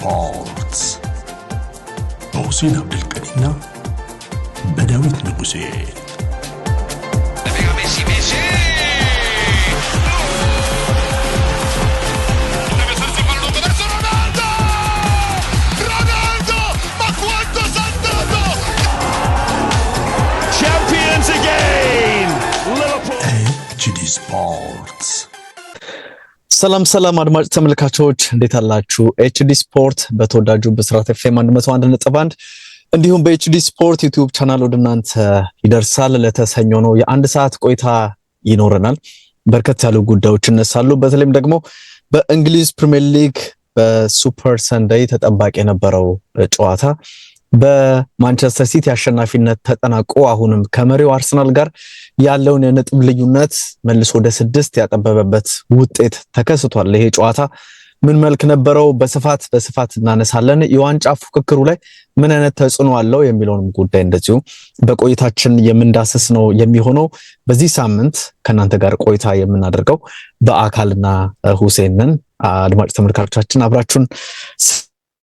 ስፖርትስ በሁሴን አብዱልቀኒና በዳዊት ንጉሴ። ኤችዲ ስፖርትስ። ሰላም አድማጭ ተመልካቾች እንዴት አላችሁ? ኤችዲ ስፖርት በተወዳጁ በስራት ኤፍኤም 101.1 እንዲሁም በኤችዲ ስፖርት ዩቲዩብ ቻናል ወደ እናንተ ይደርሳል። ለተሰኞ ነው የአንድ ሰዓት ቆይታ ይኖረናል። በርከት ያሉ ጉዳዮች እነሳሉ። በተለይም ደግሞ በእንግሊዝ ፕሪሚየር ሊግ በሱፐር ሰንደይ ተጠባቂ የነበረው ጨዋታ በማንቸስተር ሲቲ አሸናፊነት ተጠናቆ አሁንም ከመሪው አርሰናል ጋር ያለውን የነጥብ ልዩነት መልሶ ወደ 6 ያጠበበበት ውጤት ተከስቷል። ይሄ ጨዋታ ምን መልክ ነበረው? በስፋት እናነሳለን። የዋንጫ ፉክክሩ ላይ ምን አይነት ተጽዕኖ አለው የሚለውንም ጉዳይ እንደዚሁ በቆይታችን የምንዳስስ ነው የሚሆነው። በዚህ ሳምንት ከናንተ ጋር ቆይታ የምናደርገው በአካልና ሁሴንን አድማጭ ተመልካቾቻችን አብራችሁን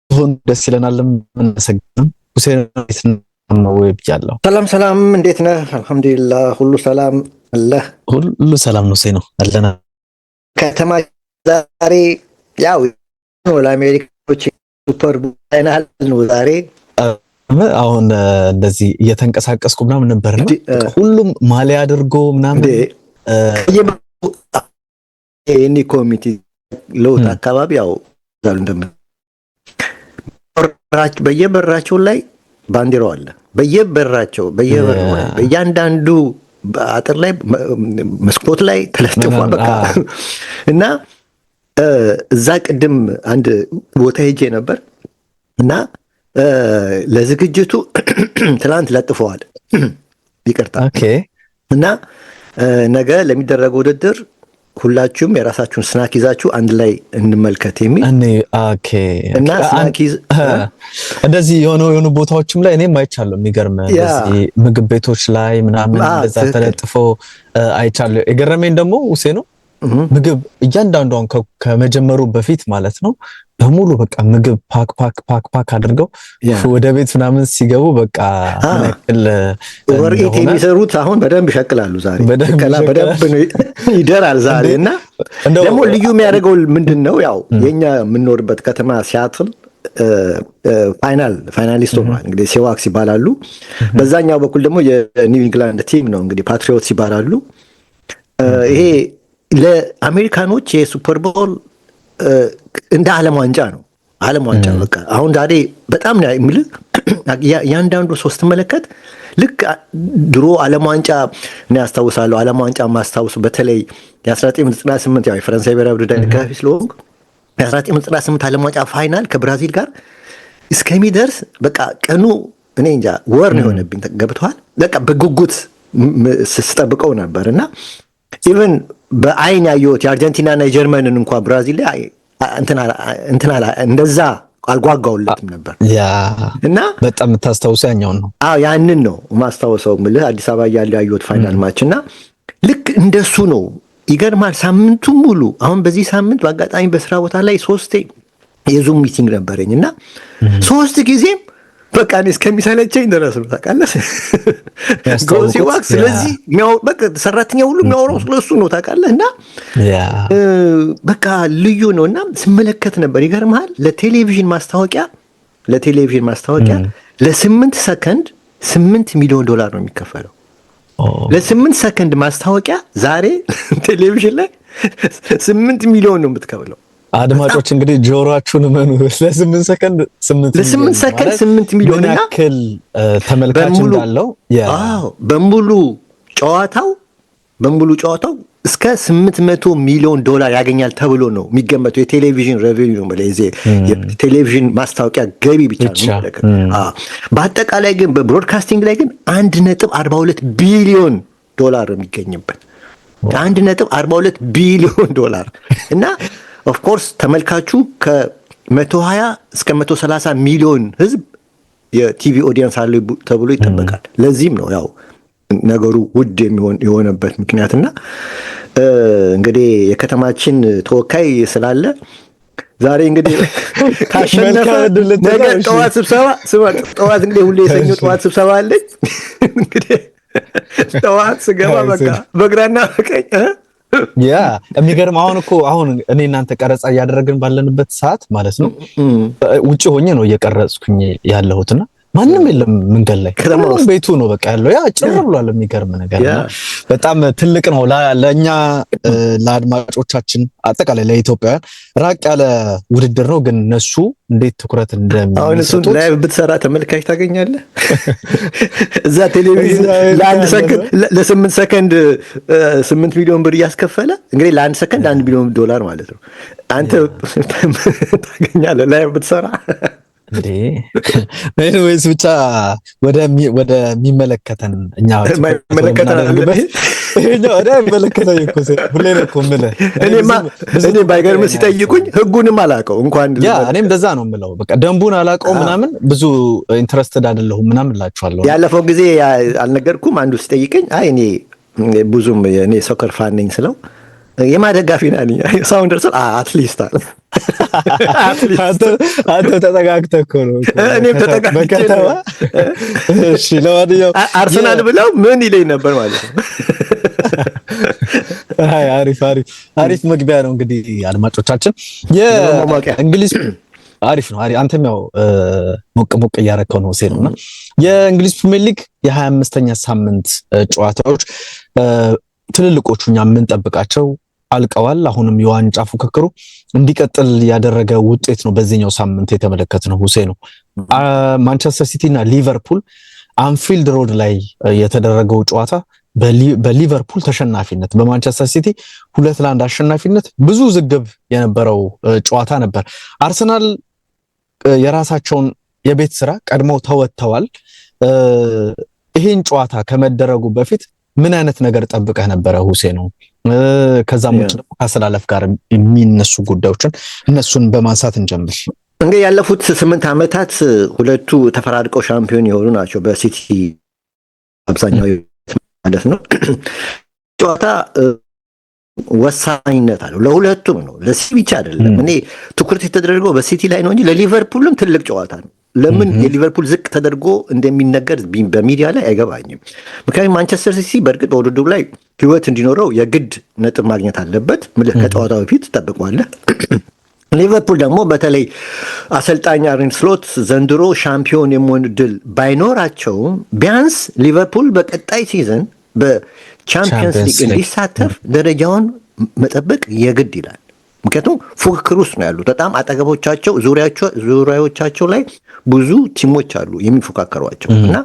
ሁን ደስ ይለናልም። እናመሰግናለን። ሁሴን ነው ይብያለሁ። ሰላም እንዴት ነህ? አልሐምዱሊላህ ሁሉ ሰላም አለ። ሁሉ ሰላም ነው። ሁሴን ነው አለና ከተማ ዛሬ ያው ለአሜሪካኖች ሱፐር ፋይናል ነው ዛሬ። አሁን እንደዚህ እየተንቀሳቀስኩ ምናምን ነበርና ሁሉም ማሊያ አድርጎ ምናምን የኔ ኮሚቴ ለውጥ አካባቢ ያው ዛሉ በየበራቸው ላይ ባንዲራው አለ። በየበራቸው በእያንዳንዱ አጥር ላይ መስኮት ላይ ተለጥፏል። በቃ እና እዛ ቅድም አንድ ቦታ ሄጄ ነበር እና ለዝግጅቱ ትላንት ለጥፈዋል። ይቅርታ። እና ነገ ለሚደረገው ውድድር ሁላችሁም የራሳችሁን ስናክ ይዛችሁ አንድ ላይ እንመልከት የሚል እና ስናክ እንደዚህ የሆኑ ቦታዎችም ላይ እኔም አይቻለሁ። የሚገርም እንደዚህ ምግብ ቤቶች ላይ ምናምን እንደዛ ተለጥፎ አይቻለሁ። የገረመኝ ደግሞ ሁሴን ነው ምግብ እያንዳንዷን ከመጀመሩ በፊት ማለት ነው በሙሉ በቃ ምግብ ፓክ አድርገው ወደ ቤት ምናምን ሲገቡ በቃ ምንክል ወርኢት የሚሰሩት አሁን በደንብ ይሸቅላሉ። ዛሬ በደንብ ይደራል ዛሬ። እና ደግሞ ልዩ የሚያደርገው ምንድነው? ያው የኛ የምንኖርበት ከተማ ሲያትል ፋይናሊስት ሆኗል። እንግዲህ ሴዋክስ ይባላሉ። በዛኛው በኩል ደግሞ የኒው ኢንግላንድ ቲም ነው እንግዲህ ፓትሪዮትስ ይባላሉ። ይሄ ለአሜሪካኖች የሱፐር ቦል እንደ ዓለም ዋንጫ ነው። ዓለም ዋንጫ በቃ አሁን ዛሬ በጣም ነው የሚልህ ያንዳንዱ ሶስት መለከት ልክ ድሮ ዓለም ዋንጫ ነው ያስታውሳለሁ። ዓለም ዋንጫ ማስታወሱ በተለይ የ1998 ያው የፈረንሳይ ብሔራዊ ቡድን ደጋፊ ስለሆንኩ የ1998 ዓለም ዋንጫ ፋይናል ከብራዚል ጋር እስከሚደርስ በቃ ቀኑ እኔ እንጃ ወር ነው የሆነብኝ። ገብተዋል። በቃ በጉጉት ስጠብቀው ነበር እና ኢቨን በአይን ያየሁት የአርጀንቲናና የጀርመንን እንኳን ብራዚል ላይ እንትና እንደዛ አልጓጓውለትም ነበር። እና በጣም የምታስታውሰው ያኛውን ነው? አዎ ያንን ነው ማስታወሰው። ምልህ አዲስ አበባ ያለው ያየሁት ፋይናል ማች እና ልክ እንደሱ ነው። ይገርማል። ሳምንቱ ሙሉ አሁን በዚህ ሳምንት በአጋጣሚ በስራ ቦታ ላይ 3 የዙም ሚቲንግ ነበረኝ እና 3 ጊዜም በቃ እኔ እስከሚሰለቸኝ ድረስ ነው ታውቃለህ። ጎሲዋክስ ስለዚህ በቃ ሰራተኛ ሁሉ የሚያወራው ስለሱ ነው ታውቃለህ። እና በቃ ልዩ ነው። እና ስመለከት ነበር። ይገርምሃል ለቴሌቪዥን ማስታወቂያ ለ8 ሰከንድ $8 ሚሊዮን ነው የሚከፈለው። ለ8 ሰከንድ ማስታወቂያ ዛሬ ቴሌቪዥን ላይ 8 ሚሊዮን ነው የምትከፍለው። አድማጮች እንግዲህ ጆሮአችሁን መኑ። ለ8 ሰከንድ 8 ሚሊዮን እና ያክል ተመልካች እንዳለው በሙሉ ጨዋታው እስከ $800 ሚሊዮን ያገኛል ተብሎ ነው የሚገመተው። የቴሌቪዥን ሬቬኒው ነው ማለት የቴሌቪዥን ማስታወቂያ ገቢ ብቻ ነው። በአጠቃላይ ግን በብሮድካስቲንግ ላይ ግን $1.42 ቢሊዮን የሚገኝበት $1.42 ቢሊዮን እና ኦፍ ኮርስ ተመልካቹ ከ120 እስከ 130 ሚሊዮን ህዝብ የቲቪ ኦዲየንስ አለ ተብሎ ይጠበቃል። ለዚህም ነው ያው ነገሩ ውድ የሆነበት ምክንያትና እንግዲህ የከተማችን ተወካይ ስላለ ዛሬ እንግዲህ ካሸነፈ ነገ ጠዋት ስብሰባ ጠዋት እንግዲህ ሁሌ የሰኞ ጠዋት ስብሰባ አለኝ። እንግዲህ ጠዋት ስገባ በቃ በግራና በቀኝ ያ የሚገርም አሁን እኔ እናንተ ቀረጻ እያደረግን ባለንበት ሰዓት ማለት ነው ውጭ ሆኜ ነው እየቀረጽኩኝ ያለሁትና ማንም የለም መንገድ ላይ ቤቱ ነው በቃ ያለው ያ ጭር ብሏል። የሚገርም ነገር ነው። በጣም ትልቅ ነው ለኛ ለአድማጮቻችን አጠቃላይ ለኢትዮጵያውያን ራቅ ያለ ውድድር ነው። ግን እነሱ እንዴት ትኩረት እንደሚሰጡት አሁን እሱን ላይ ብትሰራ ተመልካች ታገኛለህ። እዛ ቴሌቪዥን ለአንድ ሰከንድ ለ8 ሰከንድ 8 ሚሊዮን ብር እያስከፈለ እንግዲህ ለአንድ ሰከንድ 1 ሚሊዮን ዶላር ማለት ነው። አንተ ታገኛለህ ላይ ብትሰራ እንዴ ወይስ ብቻ ወደሚመለከተን እኛ እኔ ባይገርምህ ሲጠይቁኝ ህጉንም አላውቀው እንኳን እኔም እንደዛ ነው የምለው። በቃ ደንቡን አላውቀው ምናምን ብዙ ኢንትረስትድ አይደለሁም ምናምን እላችኋለሁ። ያለፈው ጊዜ አልነገርኩም። አንዱ ሲጠይቀኝ አይ እኔ ብዙም እኔ ሶከር ፋን ነኝ ስለው የማደጋፊ ነኝ ሳውንደርስ አትሊስት አለ። አንተ ተጠጋግተህ እኮ ነው። እኔም ተጠጋግቼ ነው። እሺ ለማንኛውም አርሰናል ብለው ምን ይለኝ ነበር ማለት ነው። አይ አሪፍ መግቢያ ነው። እንግዲህ አድማጮቻችን የእንግሊዝ አሪፍ ነው። አንተም ያው ሞቅ እያረከው ነው ሴነውና የእንግሊዝ ፕሪሚየር ሊግ የ25ኛ ሳምንት ጨዋታዎች ትልልቆቹ እኛ የምንጠብቃቸው አልቀዋል። አሁንም የዋንጫ ፉክክሩ እንዲቀጥል ያደረገ ውጤት ነው በዚህኛው ሳምንት የተመለከትነው ሁሴን ነው። ማንቸስተር ሲቲ እና ሊቨርፑል አንፊልድ ሮድ ላይ የተደረገው ጨዋታ በሊቨርፑል ተሸናፊነት በማንቸስተር ሲቲ 2-1 አሸናፊነት ብዙ ዝግብ የነበረው ጨዋታ ነበር። አርሰናል የራሳቸውን የቤት ስራ ቀድመው ተወጥተዋል። ይሄን ጨዋታ ከመደረጉ በፊት ምን አይነት ነገር ጠብቀህ ነበረ ሁሴን ነው? ከዛም ውጭ ደግሞ ከአሰላለፍ ጋር የሚነሱ ጉዳዮችን እነሱን በማንሳት እንጀምር። እንግዲህ ያለፉት 8 ዓመታት ሁለቱ ተፈራርቀው ሻምፒዮን የሆኑ ናቸው በሲቲ አብዛኛው ማለት ነው። ጨዋታ ወሳኝነት አለው ለሁለቱም ነው፣ ለሲቲ ብቻ አይደለም። እኔ ትኩረት የተደረገው በሲቲ ላይ ነው እንጂ ለሊቨርፑልም ትልቅ ጨዋታ ነው። ለምን የሊቨርፑል ዝቅ ተደርጎ እንደሚነገር በሚዲያ ላይ አይገባኝም። ምክንያቱም ማንቸስተር ሲቲ በእርግጥ በውድድሩ ላይ ህይወት እንዲኖረው የግድ ነጥብ ማግኘት አለበት። ከጨዋታው በፊት ትጠብቋለህ። ሊቨርፑል ደግሞ በተለይ አሰልጣኝ አርነ ስሎት ዘንድሮ ሻምፒዮን የመሆን ድል ባይኖራቸውም ቢያንስ ሊቨርፑል በቀጣይ ሲዝን በቻምፒየንስ ሊግ እንዲሳተፍ ደረጃውን መጠበቅ የግድ ይላል። ምክንያቱም ፉክክር ውስጥ ነው ያሉት። በጣም አጠገቦቻቸው ዙሪያዎቻቸው ላይ ብዙ ቲሞች አሉ የሚፎካከሯቸው እና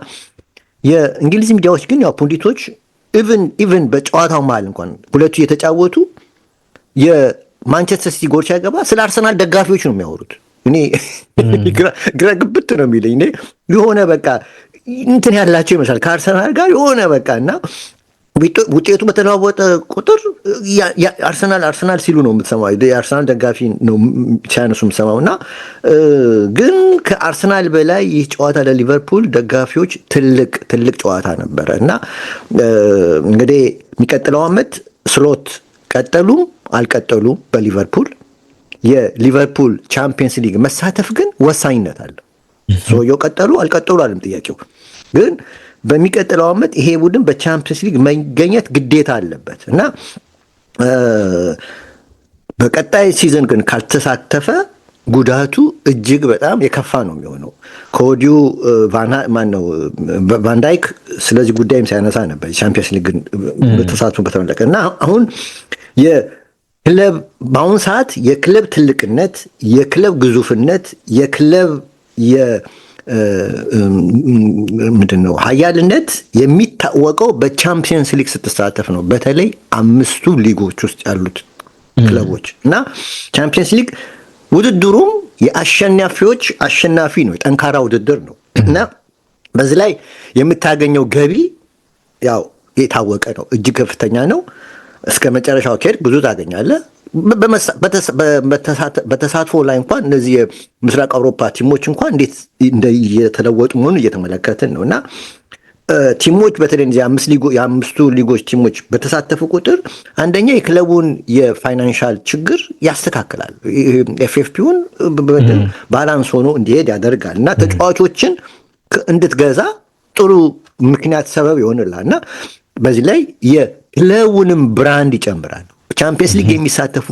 የእንግሊዝ ሚዲያዎች ግን ያው ፑንዲቶች ኢቭን በጨዋታው መሀል እንኳን ሁለቱ እየተጫወቱ የማንቸስተር ሲቲ ጎል ሲያገባ ስለ አርሰናል ደጋፊዎች ነው የሚያወሩት። እኔ ግራ ግብት ነው የሚለኝ። እኔ የሆነ በቃ እንትን ያላቸው ይመስላል ከአርሰናል ጋር የሆነ በቃ እና ውጤቱ በተለዋወጠ ቁጥር አርሰናል ሲሉ ነው የምትሰማው። የአርሰናል ደጋፊ ነው ሲያነሱ የምትሰማው እና ግን ከአርሰናል በላይ ይህ ጨዋታ ለሊቨርፑል ደጋፊዎች ትልቅ ጨዋታ ነበረ እና እንግዲህ የሚቀጥለው ዓመት ስሎት ቀጠሉም አልቀጠሉም በሊቨርፑል የሊቨርፑል ቻምፒየንስ ሊግ መሳተፍ ግን ወሳኝነት አለው። ሰውየው ቀጠሉ አልቀጠሉ አለም ጥያቄው ግን በሚቀጥለው ዓመት ይሄ ቡድን በቻምፒየንስ ሊግ መገኘት ግዴታ አለበት እና በቀጣይ ሲዝን ግን ካልተሳተፈ ጉዳቱ እጅግ በጣም የከፋ ነው የሚሆነው። ከወዲሁ ቫንዳይክ ስለዚህ ጉዳይም ሲያነሳ ነበር ቻምፒየንስ ሊግ በተሳትፎ በተመለከተ እና አሁን የክለብ በአሁኑ ሰዓት የክለብ ትልቅነት፣ የክለብ ግዙፍነት፣ የክለብ ምንድነው ሀያልነት የሚታወቀው በቻምፒየንስ ሊግ ስትሳተፍ ነው። በተለይ 5ቱ ሊጎች ውስጥ ያሉት ክለቦች እና ቻምፒየንስ ሊግ ውድድሩም የአሸናፊዎች አሸናፊ ነው። የጠንካራ ውድድር ነው እና በዚህ ላይ የምታገኘው ገቢ ያው የታወቀ ነው፣ እጅግ ከፍተኛ ነው። እስከ መጨረሻው ከሄድክ ብዙ ታገኛለህ። በተሳትፎ ላይ እንኳን እነዚህ የምስራቅ አውሮፓ ቲሞች እንኳን እንዴት እየተለወጡ መሆኑን እየተመለከትን ነው እና ቲሞች በተለይ የአምስቱ ሊጎች ቲሞች በተሳተፉ ቁጥር አንደኛ የክለቡን የፋይናንሻል ችግር ያስተካክላል። ኤፍኤፍፒውን ባላንስ ሆኖ እንዲሄድ ያደርጋል እና ተጫዋቾችን እንድትገዛ ጥሩ ምክንያት ሰበብ ይሆንላል እና በዚህ ላይ የክለቡንም ብራንድ ይጨምራል። ቻምፒየንስ ሊግ የሚሳተፉ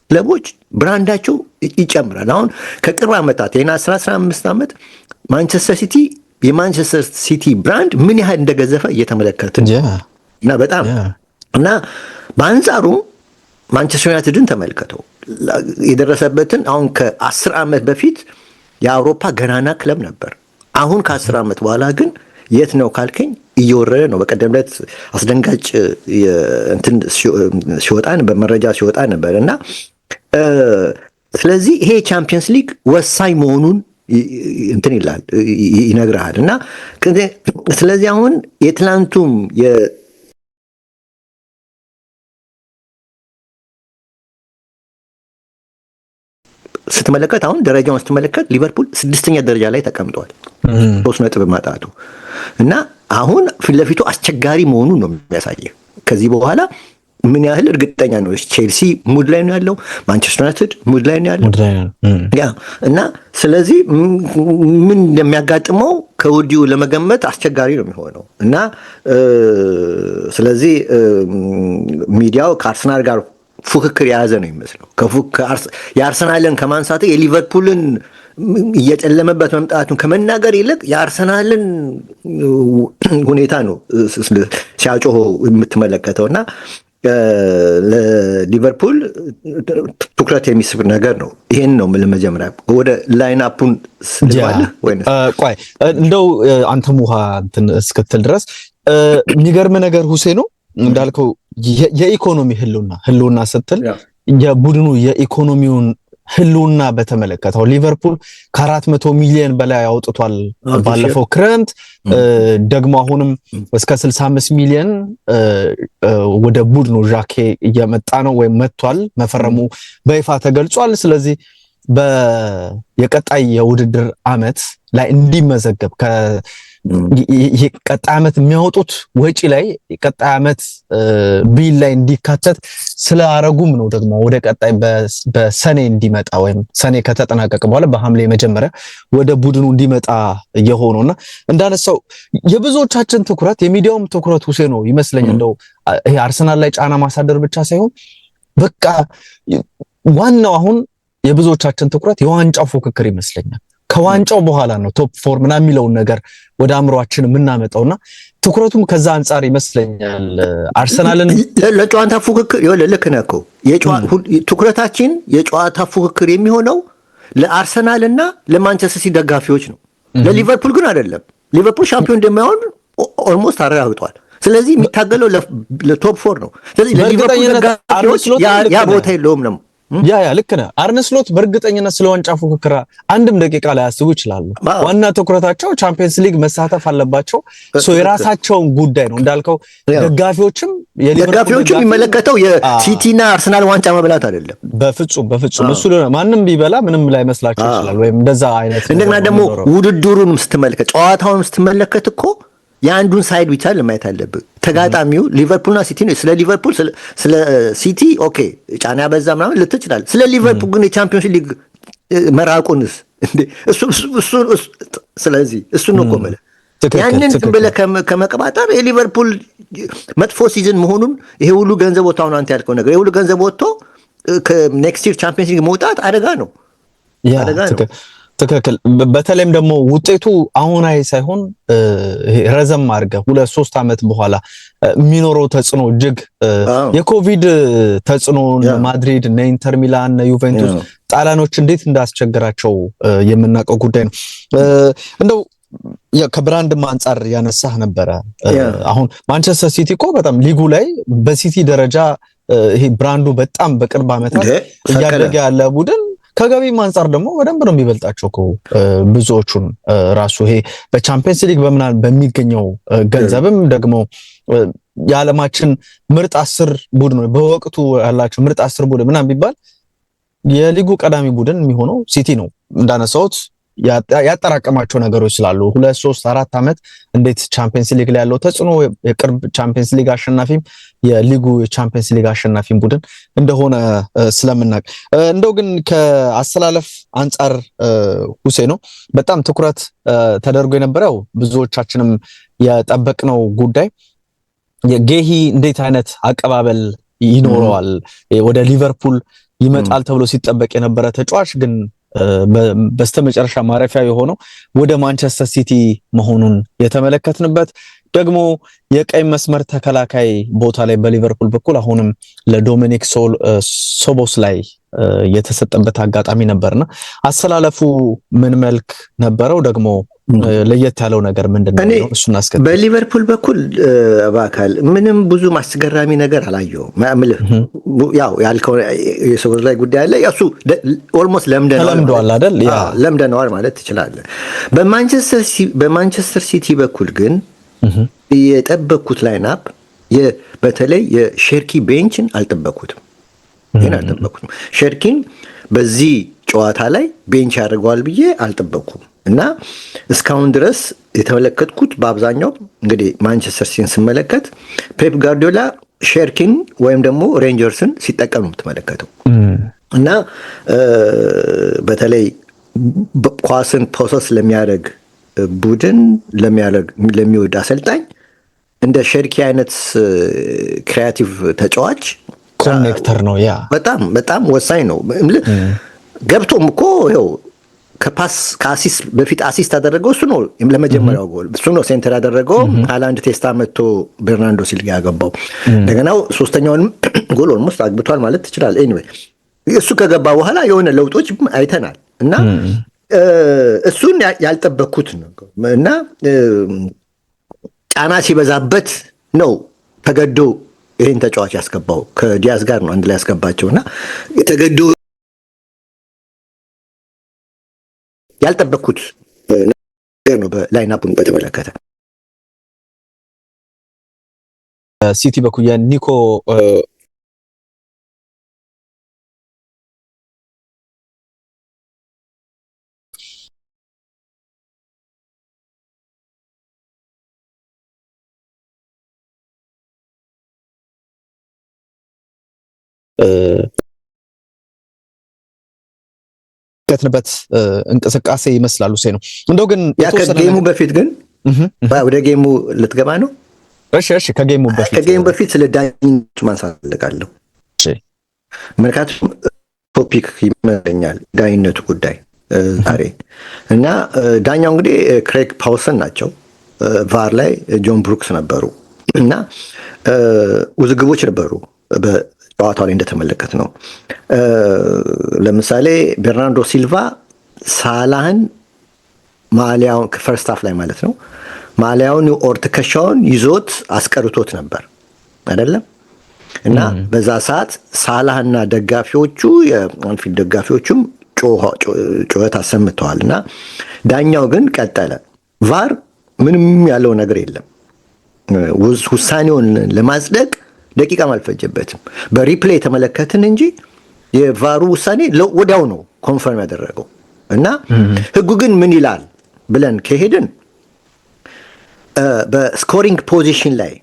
ክለቦች ብራንዳቸው ይጨምራል። አሁን ከቅርብ ዓመታት ይህን 15 ዓመት ማንቸስተር ሲቲ የማንቸስተር ሲቲ ብራንድ ምን ያህል እንደገዘፈ እየተመለከትን እና በጣም እና በአንጻሩ ማንቸስተር ዩናይትድን ተመልከተው የደረሰበትን አሁን ከ10 ዓመት በፊት የአውሮፓ ገናና ክለብ ነበር። አሁን ከ10 ዓመት በኋላ ግን የት ነው ካልከኝ እየወረደ ነው። በቀደም ዕለት አስደንጋጭ እንትን ሲወጣ ነበር፣ መረጃ ሲወጣ ነበር እና ስለዚህ ይሄ ቻምፒየንስ ሊግ ወሳኝ መሆኑን እንትን ይላል ይነግርሃል እና ስለዚህ አሁን የትላንቱም ስትመለከት አሁን ደረጃውን ስትመለከት ሊቨርፑል 6ኛ ደረጃ ላይ ተቀምጧል 3 ነጥብ ማጣቱ እና አሁን ፊት ለፊቱ አስቸጋሪ መሆኑን ነው የሚያሳየው። ከዚህ በኋላ ምን ያህል እርግጠኛ ነው? ቼልሲ ሙድ ላይ ነው ያለው፣ ማንቸስተር ዩናይትድ ሙድ ላይ ነው ያለው እና ስለዚህ ምን እንደሚያጋጥመው ከወዲሁ ለመገመት አስቸጋሪ ነው የሚሆነው እና ስለዚህ ሚዲያው ከአርሰናል ጋር ፉክክር የያዘ ነው የሚመስለው። የአርሰናልን ከማንሳት የሊቨርፑልን እየጨለመበት መምጣቱን ከመናገር ይልቅ የአርሰናልን ሁኔታ ነው ሲያጮሆ የምትመለከተው እና ለሊቨርፑል ትኩረት የሚስብ ነገር ነው። ይሄን ነው መጀመሪያ ወደ ላይን አፑን ቆይ እንደው አንተም ውሃ እንትን እስክትል ድረስ የሚገርም ነገር ሁሴኑ እንዳልከው የኢኮኖሚ ህልውና ስትል የቡድኑ የኢኮኖሚውን ህልውና በተመለከተው ሊቨርፑል ከ400 ሚሊዮን በላይ አውጥቷል ባለፈው ክረምት። ደግሞ አሁንም እስከ 65 ሚሊዮን ወደ ቡድኑ ዣኬ እየመጣ ነው ወይም መጥቷል፣ መፈረሙ በይፋ ተገልጿል። ስለዚህ የቀጣይ የውድድር ዓመት ላይ እንዲመዘገብ ቀጣይ ዓመት የሚያወጡት ወጪ ላይ ቀጣይ ዓመት ቢል ላይ እንዲካተት ስላረጉም ነው ደግሞ ወደ ቀጣይ በሰኔ እንዲመጣ ወይም ሰኔ ከተጠናቀቀ በኋላ በሐምሌ መጀመሪያ ወደ ቡድኑ እንዲመጣ የሆነውና እንዳነሳው የብዙዎቻችን ትኩረት የሚዲያውም ትኩረት ሁሴን ነው ይመስለኛል። እንደው ይሄ አርሰናል ላይ ጫና ማሳደር ብቻ ሳይሆን በቃ ዋናው አሁን የብዙዎቻችን ትኩረት የዋንጫው ፉክክር ይመስለኛል። ከዋንጫው በኋላ ነው ቶፕ 4 ምናምን የሚለውን ነገር ወደ አእምሮአችን የምናመጣውና ትኩረቱም ከዛ አንፃር ይመስለኛል። አርሰናልን ለጨዋታ ፉክክር ልክ ነህ እኮ ትኩረታችን የጨዋታ ፉክክር የሚሆነው ለአርሰናልና ለማንቸስተር ሲቲ ደጋፊዎች ነው። ለሊቨርፑል ግን አይደለም። ሊቨርፑል ሻምፒዮን እንደማይሆን ኦልሞስት አረጋግጧል። ስለዚህ የሚታገለው ለቶፕ 4 ነው። ስለዚህ ለሊቨርፑል ደጋፊዎች ያ ቦታ የለውም ነው። ያ ልክ ነህ አርነ ስሎት በእርግጠኝነት ስለ ዋንጫ ፉክክር አንድም ደቂቃ ላይ ያስቡ ይችላሉ። ዋና ትኩረታቸው ቻምፒየንስ ሊግ መሳተፍ አለባቸው። የራሳቸውን ጉዳይ ነው እንዳልከው ደጋፊዎችም የሚመለከተው የሲቲና አርሰናል ዋንጫ መብላት አይደለም። በፍጹም እሱ ማንም ቢበላ ምንም ላይ መስላቸው ይችላል ወይም እንደዛ አይነት። እንደገና ደግሞ ውድድሩንም ስትመለከት ጨዋታውንም ስትመለከት እኮ የአንዱን ሳይድ ብቻ ለማየት አለብህ። ተጋጣሚው ሊቨርፑልና ሲቲ ነው። ስለ ሊቨርፑል ስለ ሲቲ ኦኬ ጫና ያበዛ ምናምን ልትል ይችላል። ስለ ሊቨርፑል ግን የቻምፒዮንስ ሊግ መራቁንስ እንዴ ስለዚህ እሱን ነው ቆመለ ያንን ዝም ብለህ ከመቀባጠር የሊቨርፑል መጥፎ ሲዝን መሆኑን ይሄ ሁሉ ገንዘብ ወጥቶ አሁን አንተ ያልከው ነገር ይሄ ሁሉ ገንዘብ ወጥቶ ከኔክስት ይር ቻምፒዮንስ ሊግ መውጣት አደጋ ነው። ትክክል። በተለይም ደግሞ ውጤቱ አሁናዊ ሳይሆን ረዘም አድርገህ 2-3 ዓመት በኋላ የሚኖረው ተጽዕኖ እጅግ የኮቪድ ተጽዕኖ ማድሪድ፣ ኢንተር ሚላን፣ ዩቬንቱስ ጣሊያኖች እንዴት እንዳስቸገራቸው የምናውቀው ጉዳይ ነው። እንደው ከብራንድ አንፃር ያነሳህ ነበረ። አሁን ማንቸስተር ሲቲ እኮ በጣም ሊጉ ላይ በሲቲ ደረጃ ይሄ ብራንዱ በጣም በቅርብ ዓመታት እያደገ ያለ ቡድን ከገቢም አንፃር ደግሞ በደንብ ነው የሚበልጣቸው እኮ ብዙዎቹን ራሱ ይሄ በቻምፒየንስ ሊግ በሚገኘው ገንዘብም ደግሞ የዓለማችን ምርጥ 10 ቡድን በወቅቱ ያላቸው ምርጥ 10 ቡድን ምናምን ቢባል የሊጉ ቀዳሚ ቡድን የሚሆነው ሲቲ ነው። እንዳነሳሁት ያጠራቀማቸው ነገሮች ስላሉ 2 3 4 ዓመት እንዴት ቻምፒየንስ ሊግ ላይ ያለው ተጽዕኖ የቅርብ ቻምፒየንስ ሊግ አሸናፊም የሊጉ የቻምፒየንስ ሊግ አሸናፊም ቡድን እንደሆነ ስለምናውቅ እንደው ግን ከአሰላለፍ አንጻር ሁሴኖ በጣም ትኩረት ተደርጎ የነበረው ብዙዎቻችንም የጠበቅነው ጉዳይ የጌሂ እንዴት አይነት አቀባበል ይኖረዋል ወደ ሊቨርፑል ይመጣል ተብሎ ሲጠበቅ የነበረ ተጫዋች ግን በስተመጨረሻ ማረፊያ የሆነው ወደ ማንቸስተር ሲቲ መሆኑን የተመለከትንበት ደግሞ የቀይ መስመር ተከላካይ ቦታ ላይ በሊቨርፑል በኩል አሁንም ለዶሚኒክ ሶቦስ ላይ የተሰጠበት አጋጣሚ ነበርና አሰላለፉ ምን መልክ ነበረው ደግሞ ለየት ያለው ነገር ምንድነው እሱን አስከተለ በሊቨርፑል በኩል ባካል ምንም ብዙ ማስገራሚ ነገር አላየውም ማለት ያው ያልከው የሶቦስ ላይ ጉዳይ አለ ያሱ ኦልሞስት ለምደዋል አይደል ያ ለምደናል ማለት ትችላለህ በማንቸስተር ሲቲ በኩል ግን የጠበቁት ላይናፕ በተለይ የሼርኪ ቤንችን አልጠበቁትም ሼርኪን በዚህ ጨዋታ ላይ ቤንች ያደርገዋል ብዬ አልጠበኩም እና እስካሁን ድረስ የተመለከትኩት በአብዛኛው እንግዲህ ማንቸስተር ሲቲን ስመለከት ፔፕ ጋርዲዮላ ሼርኪን ወይም ደግሞ ሬንጀርስን ሲጠቀም ነው የምትመለከተው እና በተለይ ኳስን ፖሰስ ለሚያደርግ ቡድን ለሚወድ አሰልጣኝ እንደ ሼርኪ አይነት ክሪኤቲቭ ተጫዋች ኮኔክተር ነው ያ በጣም በጣም ወሳኝ ነው ገብቶም እኮ ይኸው ከአሲስ በፊት አሲስት ያደረገው እሱ ነው ለመጀመሪያው ጎል እሱ ነው ሴንተር ያደረገው ሃላንድ ቴስታ መጥቶ በርናንዶ ሲልቫ ያገባው እንደገና ሶስተኛውን ጎል ኦልሞስት አግብቷል ማለት ትችላል ኤኒዌይ እሱ ከገባ በኋላ የሆነ ለውጦች አይተናል እና እሱን ያልጠበቅኩት ነው እና ጫና ሲበዛበት ነው ተገዶ ይሄን ተጫዋች ያስገባው ከዲያዝ ጋር ነው አንድ ላይ ያስገባቸውና ተገዶ ያልጠበቅኩት ነገር ነው በላይናፑን በተመለከተ ሲቲ በኩል የኒኮ ከተነበት እንቅስቃሴ ይመስላል ሁሴ ነው እንደው ግን ከጌሙ በፊት ግን ወደ ጌሙ ልትገባ ነው እሺ ከጌሙ በፊት ስለ ዳኝነቱ ማንሳት ፈልጋለሁ ምክንያቱም ቶፒክ ይመኛል ዳኝነቱ ጉዳይ ዛሬ እና ዳኛው እንግዲህ ክሬግ ፓውሰን ናቸው ቫር ላይ ጆን ብሩክስ ነበሩ እና ውዝግቦች ነበሩ ጨዋታው ላይ እንደተመለከት ነው ለምሳሌ በርናንዶ ሲልቫ ሳላህን ማሊያውን ከፈርስት ሃፍ ላይ ማለት ነው ማሊያውን ኦርትከሻውን ይዞት አስቀርቶት ነበር አይደለም እና በዛ ሰዓት ሳላህና ደጋፊዎቹ የአንፊልድ ደጋፊዎቹም ጩኸት አሰምተዋልና ዳኛው ግን ቀጠለ ቫር ምንም ያለው ነገር የለም ውሳኔውን ለማጽደቅ ደቂቃም አልፈጀበትም በሪፕሌይ ተመለከትን እንጂ የቫሩ ውሳኔ ወዲያው ነው ኮንፈርም ያደረገው እና ህጉ ግን ምን ይላል ብለን ከሄድን በስኮሪንግ ፖዚሽን ላይ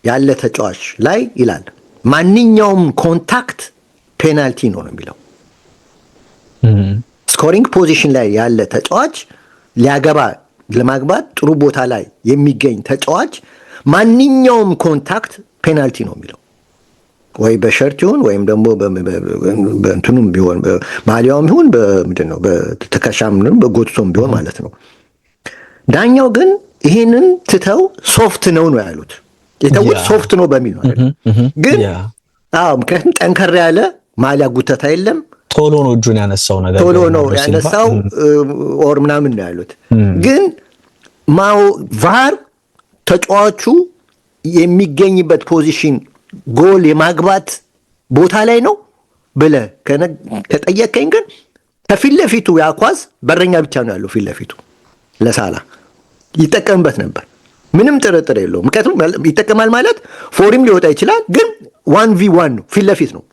ያለ ተጫዋች ላይ ይላል ማንኛውም ኮንታክት ፔናልቲ ነው የሚለው ስኮሪንግ ፖዚሽን ላይ ያለ ተጫዋች ለማግባት ጥሩ ቦታ ላይ የሚገኝ ተጫዋች ማንኛውም ኮንታክት ፔናልቲ ነው የሚለው ወይ በሸርት ይሁን ወይም ደግሞ በእንትኑም ቢሆን በማሊያውም ይሁን በምንድነው በተከሻም በጎትቶም ቢሆን ማለት ነው ዳኛው ግን ይሄንን ትተው ሶፍት ነው ያሉት የተውት ሶፍት ነው በሚል ነው ግን ምክንያቱም ጠንከር ያለ ማሊያ ጉተታ የለም ቶሎ ነው እጁን ያነሳው ነገር ቶሎ ነው ያነሳው ኦር ምናምን ነው ያሉት ግን ቫር ተጫዋቹ የሚገኝበት ፖዚሽን ጎል የማግባት ቦታ ላይ ነው ብለ ከጠየቀኝ ግን ከፊት ለፊቱ ያኳዝ በረኛ ብቻ ነው ያለው ፊት ለፊቱ ለሳላ ይጠቀምበት ነበር ምንም ጥርጥር የለውም ምክንያቱም ይጠቀማል ማለት ፎሪም ሊወጣ ይችላል ግን 1v1 ነው ፊት ለፊት ነው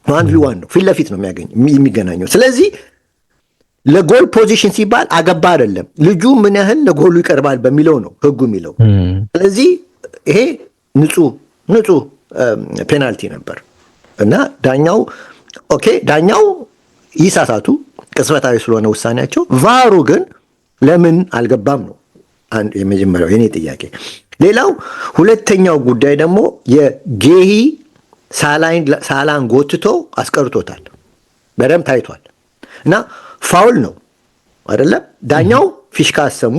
1v1 ነው ፊት ለፊት ነው የሚገናኘው ስለዚህ ለጎል ፖዚሽን ሲባል አገባ አይደለም፣ ልጁ ምን ያህል ለጎሉ ይቀርባል በሚለው ነው ህጉ የሚለው። ስለዚህ ይሄ ንጹህ ፔናልቲ ነበር እና ዳኛው ይሳሳቱ፣ ቅጽበታዊ ስለሆነ ውሳኔያቸው። ቫሩ ግን ለምን አልገባም ነው የመጀመሪያው የኔ ጥያቄ። ሌላው ሁለተኛው ጉዳይ ደግሞ የጌሂ ሳላን ጎትቶ አስቀርቶታል፣ በደንብ ታይቷል እና ፋውል ነው አይደለም። ዳኛው ፊሽካ አሰሙ፣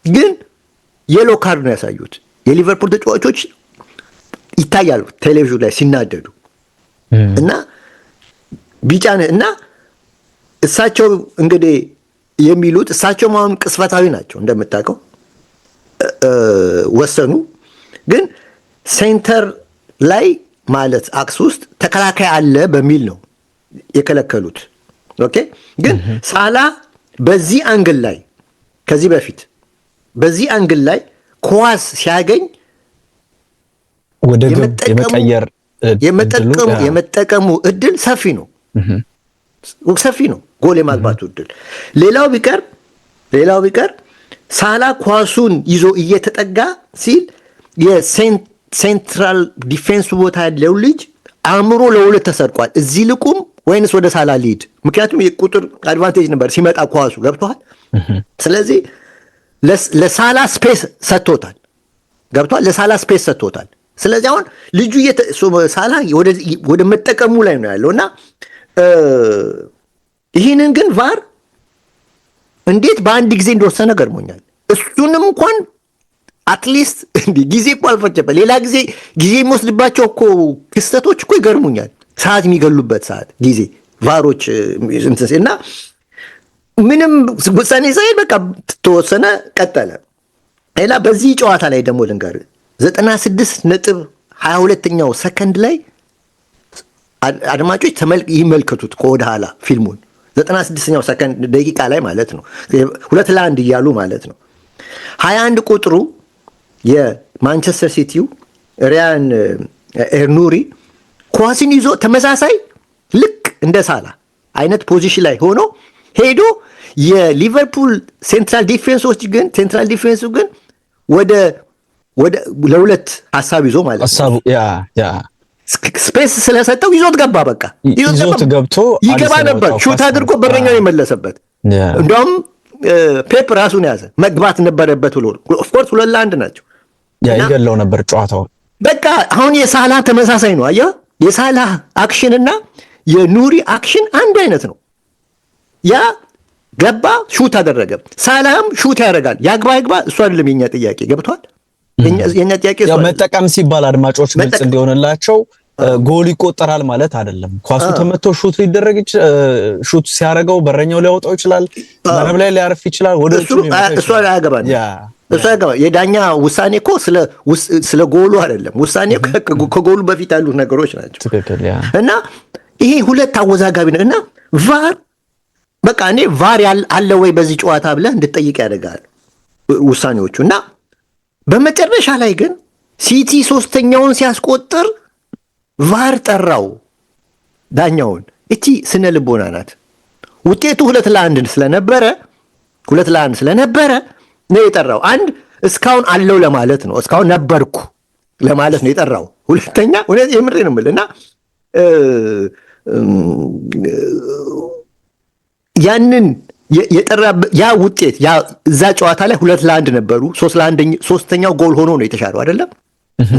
ግን የሎ ካርድ ነው ያሳዩት። የሊቨርፑል ተጫዋቾች ይታያሉ ቴሌቪዥን ላይ ሲናደዱ እና ቢጫ እና እሳቸው እንግዲህ የሚሉት እሳቸው አሁን ቅስፈታዊ ናቸው እንደምታውቀው ወሰኑ። ግን ሴንተር ላይ ማለት አክስ ውስጥ ተከላካይ አለ በሚል ነው የከለከሉት። ኦኬ ግን ሳላ በዚህ አንግል ላይ ከዚህ በፊት በዚህ አንግል ላይ ኳስ ሲያገኝ ወደ ግብ የመጠቀሙ እድል ሰፊ ነው ጎል የማግባቱ እድል። ሌላው ቢቀር ሳላ ኳሱን ይዞ እየተጠጋ ሲል የሴንትራል ዲፌንስ ቦታ ያለው ልጅ አእምሮ ለሁለት ተሰርቋል። እዚህ ልቁም ወይንስ ወደ ሳላ ሊድ? ምክንያቱም የቁጥር አድቫንቴጅ ነበር ሲመጣ ኳሱ ገብቷል። ስለዚህ ለሳላ ስፔስ ሰጥቶታል። ገብቷል። ለሳላ ስፔስ ሰጥቶታል። ስለዚህ አሁን ልጁ ሳላ ወደ መጠቀሙ ላይ ነው ያለው እና ይህንን ግን ቫር እንዴት በአንድ ጊዜ እንደወሰነ ገርሞኛል። እሱንም እንኳን አትሊስት ጊዜ እኮ አልፈጀበት። ሌላ ጊዜ የሚወስድባቸው እኮ ክስተቶች እኮ ይገርሙኛል። ሰዓት የሚገሉበት ሰዓት ጊዜ ቫሮች እና ምንም ውሳኔ ሳይል በቃ ተወሰነ፣ ቀጠለ። ሌላ በዚህ ጨዋታ ላይ ደግሞ ልንገር 96.22ኛው ሰከንድ ላይ አድማጮች ይመልከቱት ከወደ ኋላ ፊልሙን 96ኛው ሰከንድ ደቂቃ ላይ ማለት ነው 2-1 እያሉ ማለት ነው 21 ቁጥሩ የማንቸስተር ሲቲው ሪያን ኤርኑሪ ኳስን ይዞ ተመሳሳይ ልክ እንደ ሳላ አይነት ፖዚሽን ላይ ሆኖ ሄዶ የሊቨርፑል ሴንትራል ዲፌንሱ ግን ወደ ለሁለት ሐሳብ ይዞ ማለት ነው ስፔስ ስለሰጠው ይዞት ገባ። በቃ ይዞት ገብቶ ይገባ ነበር። ሹት አድርጎ በረኛው የመለሰበት። እንደውም ፔፕ ራሱን ያዘ መግባት ነበረበት ብሎ ኦፍ ኮርስ 2-1 ናቸው። ይገለው ነበር ጨዋታው። በቃ አሁን የሳላ ተመሳሳይ ነው። አየህ የሳላ አክሽን እና የኑሪ አክሽን አንድ አይነት ነው። ያ ገባ ሹት አደረገ። ሳላም ሹት ያደርጋል። ያግባ እሱ አይደለም የኛ ጥያቄ። ገብቷል? የኛ ጥያቄ እሱ መጠቀም ሲባል አድማጮች ግልጽ እንዲሆንላቸው ጎል ይቆጠራል ማለት አይደለም። ኳሱ ተመቶ ሹት ሊደረግ ሹት ሲያረጋው በረኛው ሊያወጣው ይችላል፣ መረብ ላይ ሊያርፍ ይችላል። ወደ እሱ አያገባን። የዳኛ ውሳኔ እኮ ስለ ጎሉ አይደለም። ውሳኔ ከጎሉ በፊት ያሉት ነገሮች ናቸው። ትክክል። እና ይሄ ሁለት አወዛጋቢ ነው እና ቫር በቃ እኔ ቫር አለ ወይ በዚህ ጨዋታ ብለህ እንድትጠይቅ ያደርጋል ውሳኔዎቹ። እና በመጨረሻ ላይ ግን ሲቲ ሶስተኛውን ሲያስቆጥር ቫር ጠራው ዳኛውን። እቺ ስነ ልቦና ናት። ውጤቱ 2-1 ስለነበረ ነው የጠራው። አንድ እስካሁን አለው ለማለት ነው፣ እስካሁን ነበርኩ ለማለት ነው የጠራው። ሁለተኛ እውነት የምሬ ነው የምልህ እና ያንን የጠራ ያ ውጤት እዛ ጨዋታ ላይ 2-1 ነበሩ። 3-1 ሶስተኛው ጎል ሆኖ ነው የተሻለው አይደለም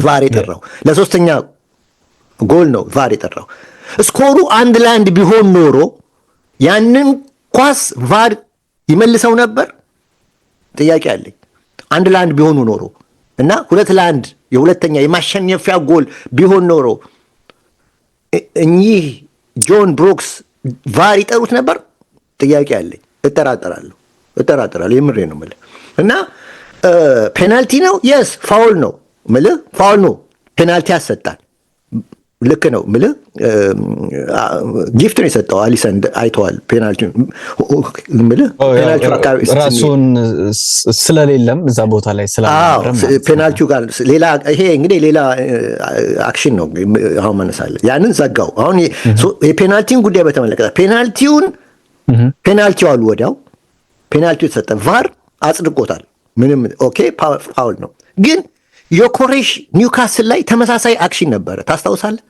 ቫር የጠራው። ለሶስተኛ ጎል ነው ቫር የጠራው። ስኮሩ 1-1 ቢሆን ኖሮ ያንን ኳስ ቫር ይመልሰው ነበር? ጥያቄ አለኝ። 1-1 ቢሆኑ ኖሮ እና 2-1 የሁለተኛ የማሸነፊያ ጎል ቢሆን ኖሮ እኚህ ጆን ብሩክስ ቫር ይጠሩት ነበር? ጥያቄ አለኝ። እጠራጠራለሁ። የምሬ ነው የምልህ። እና ፔናልቲ ነው የስ ፋውል ነው የምልህ። ፋውል ነው ፔናልቲ ያሰጣል። ልክ ነው የምልህ። ጊፍት ነው የሰጠው። አሊሰን አይተዋል ፔናልቲውን የምልህ። ራሱን ስለሌለም እዛ ቦታ ላይ ፔናልቲው ጋር ሌላ ይሄ እንግዲህ ሌላ አክሽን ነው አሁን መነሳለ ያንን ዘጋው። አሁን የፔናልቲውን ጉዳይ በተመለከተ ፔናልቲውን ፔናልቲው አሉ ወዲያው ፔናልቲው ተሰጠ። ቫር አጽድቆታል። ምንም ኦኬ ፋውል ነው። ግን ዮኮሬሽ ኒውካስል ላይ ተመሳሳይ አክሽን ነበረ ታስታውሳለህ?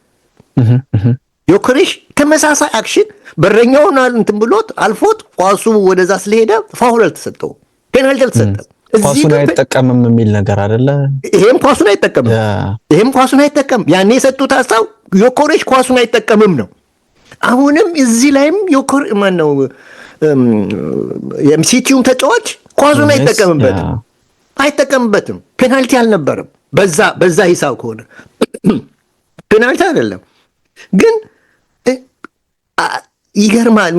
ዮኮሬሽ ተመሳሳይ አክሽን በረኛውን እንትን ብሎት አልፎት ኳሱ ወደዛ ስለሄደ ፋውል አልተሰጠው፣ ፔናልቲ አልተሰጠም። ኳሱን አይጠቀምም የሚል ነገር አይደለ? ይሄም ኳሱን አይጠቀምም። ያኔ የሰጡት ሀሳብ ዮኮሬሽ ኳሱን አይጠቀምም ነው። አሁንም እዚህ ላይም ማነው የሲቲውም ተጫዋች ኳሱን አይጠቀምበትም። ፔናልቲ አልነበረም። በዛ ሂሳብ ከሆነ ፔናልቲ አይደለም። ግን ይገርማል።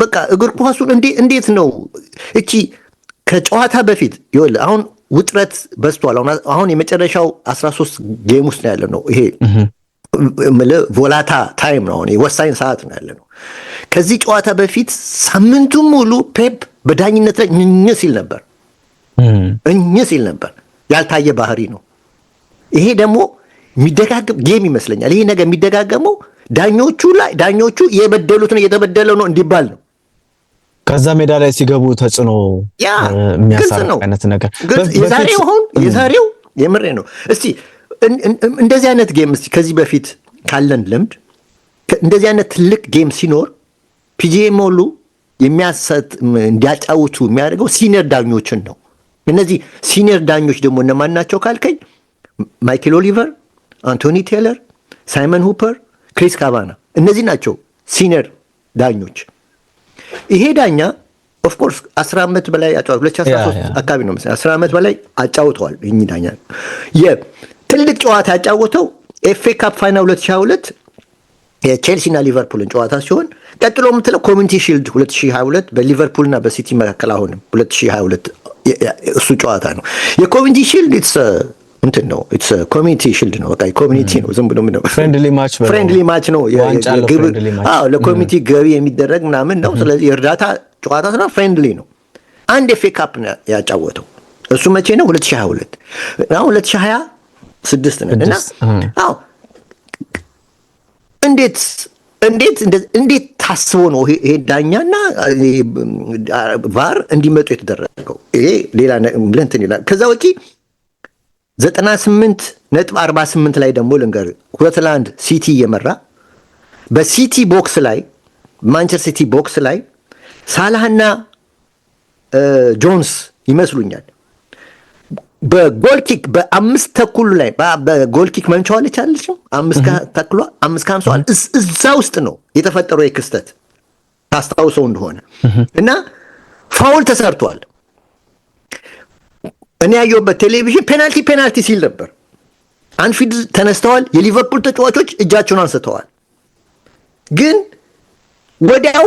በቃ እግር ኳሱን እንዴት ነው እቺ ከጨዋታ በፊት ይኸውልህ አሁን ውጥረት በዝቷል። አሁን የመጨረሻው 13 ጌም ውስጥ ነው ያለ ነው። ይሄ ቮላታ ታይም ነው። አሁን ወሳኝ ሰዓት ነው ያለ ነው። ከዚህ ጨዋታ በፊት ሳምንቱን ሙሉ ፔፕ በዳኝነት ላይ እኝ ሲል ነበር። ያልታየ ባህሪ ነው ይሄ። ደግሞ የሚደጋገም ጌም ይመስለኛል። ይሄ ነገር የሚደጋገመው ዳኞቹ የበደሉትን እየተበደለ ነው እንዲባል ነው። ከዛ ሜዳ ላይ ሲገቡ ተጽዕኖ የሚያሳርፍ አይነት ነገር የዛሬው የምሬ ነው። እስቲ እንደዚህ አይነት ጌም እስቲ ከዚህ በፊት ካለን ልምድ እንደዚህ አይነት ትልቅ ጌም ሲኖር ፒጂኤም ሁሉ እንዲያጫውቱ የሚያደርገው ሲኒየር ዳኞችን ነው። እነዚህ ሲኒየር ዳኞች ደግሞ እነማን ናቸው ካልከኝ ማይክል ኦሊቨር፣ አንቶኒ ቴይለር፣ ሳይመን ሁፐር፣ ክሪስ ካቫና እነዚህ ናቸው ሲኒየር ዳኞች። ይሄ ዳኛ ኦፍኮርስ 10 ዓመት በላይ አጫውቷል። 2013 አካባቢ ነው መሰለኝ 10 ዓመት በላይ አጫውተዋል። ይህ ዳኛ የትልቅ ጨዋታ ያጫወተው ኤፍኤ ካፕ ፋይናል 2022 የቼልሲና ሊቨርፑልን ጨዋታ ሲሆን ቀጥሎ የምትለው ኮሚኒቲ ሺልድ 2022 በሊቨርፑልና በሲቲ መካከል አሁንም 2022 እሱ ጨዋታ ነው። የኮሚኒቲ ሺልድ እንትን ነው ኢትስ ኮሚኒቲ ሺልድ ነው። በቃ ኮሚኒቲ ነው። ዝም ብሎ ነው ፍሬንድሊ ማች ነው። ለኮሚኒቲ ገቢ የሚደረግ ምናምን ነው። ስለዚህ የእርዳታ ጨዋታ ስለሆነ ፍሬንድሊ ነው። አንድ ኤፍኤ ካፕ ነው እሱ መቼ ነው? 2022 አሁን 2026 ነን እና አዎ እንዴት ታስቦ ነው ይሄ ዳኛና ቫር እንዲመጡ የተደረገው? ይሄ ሌላ እንትን ይላል። ከዛ ውጪ 98.48 ላይ ደግሞ ልንገር 2-1 ሲቲ እየመራ በሲቲ ቦክስ ላይ ማንቸስተር ሲቲ ቦክስ ላይ ሳላህና ጆንስ ይመስሉኛል በጎልኪክ በ5 ተኩል ላይ በጎልኪክ መንቻዋለች አለችም 5 ተኩሏ 5:50 እዛ ውስጥ ነው የተፈጠረው የክስተት ታስታውሰው እንደሆነ እና ፋውል ተሰርቷል። እኔ ያየሁበት ቴሌቪዥን ፔናልቲ ሲል ነበር። አንፊልድ ተነስተዋል። የሊቨርፑል ተጫዋቾች እጃቸውን አንስተዋል። ግን ወዲያው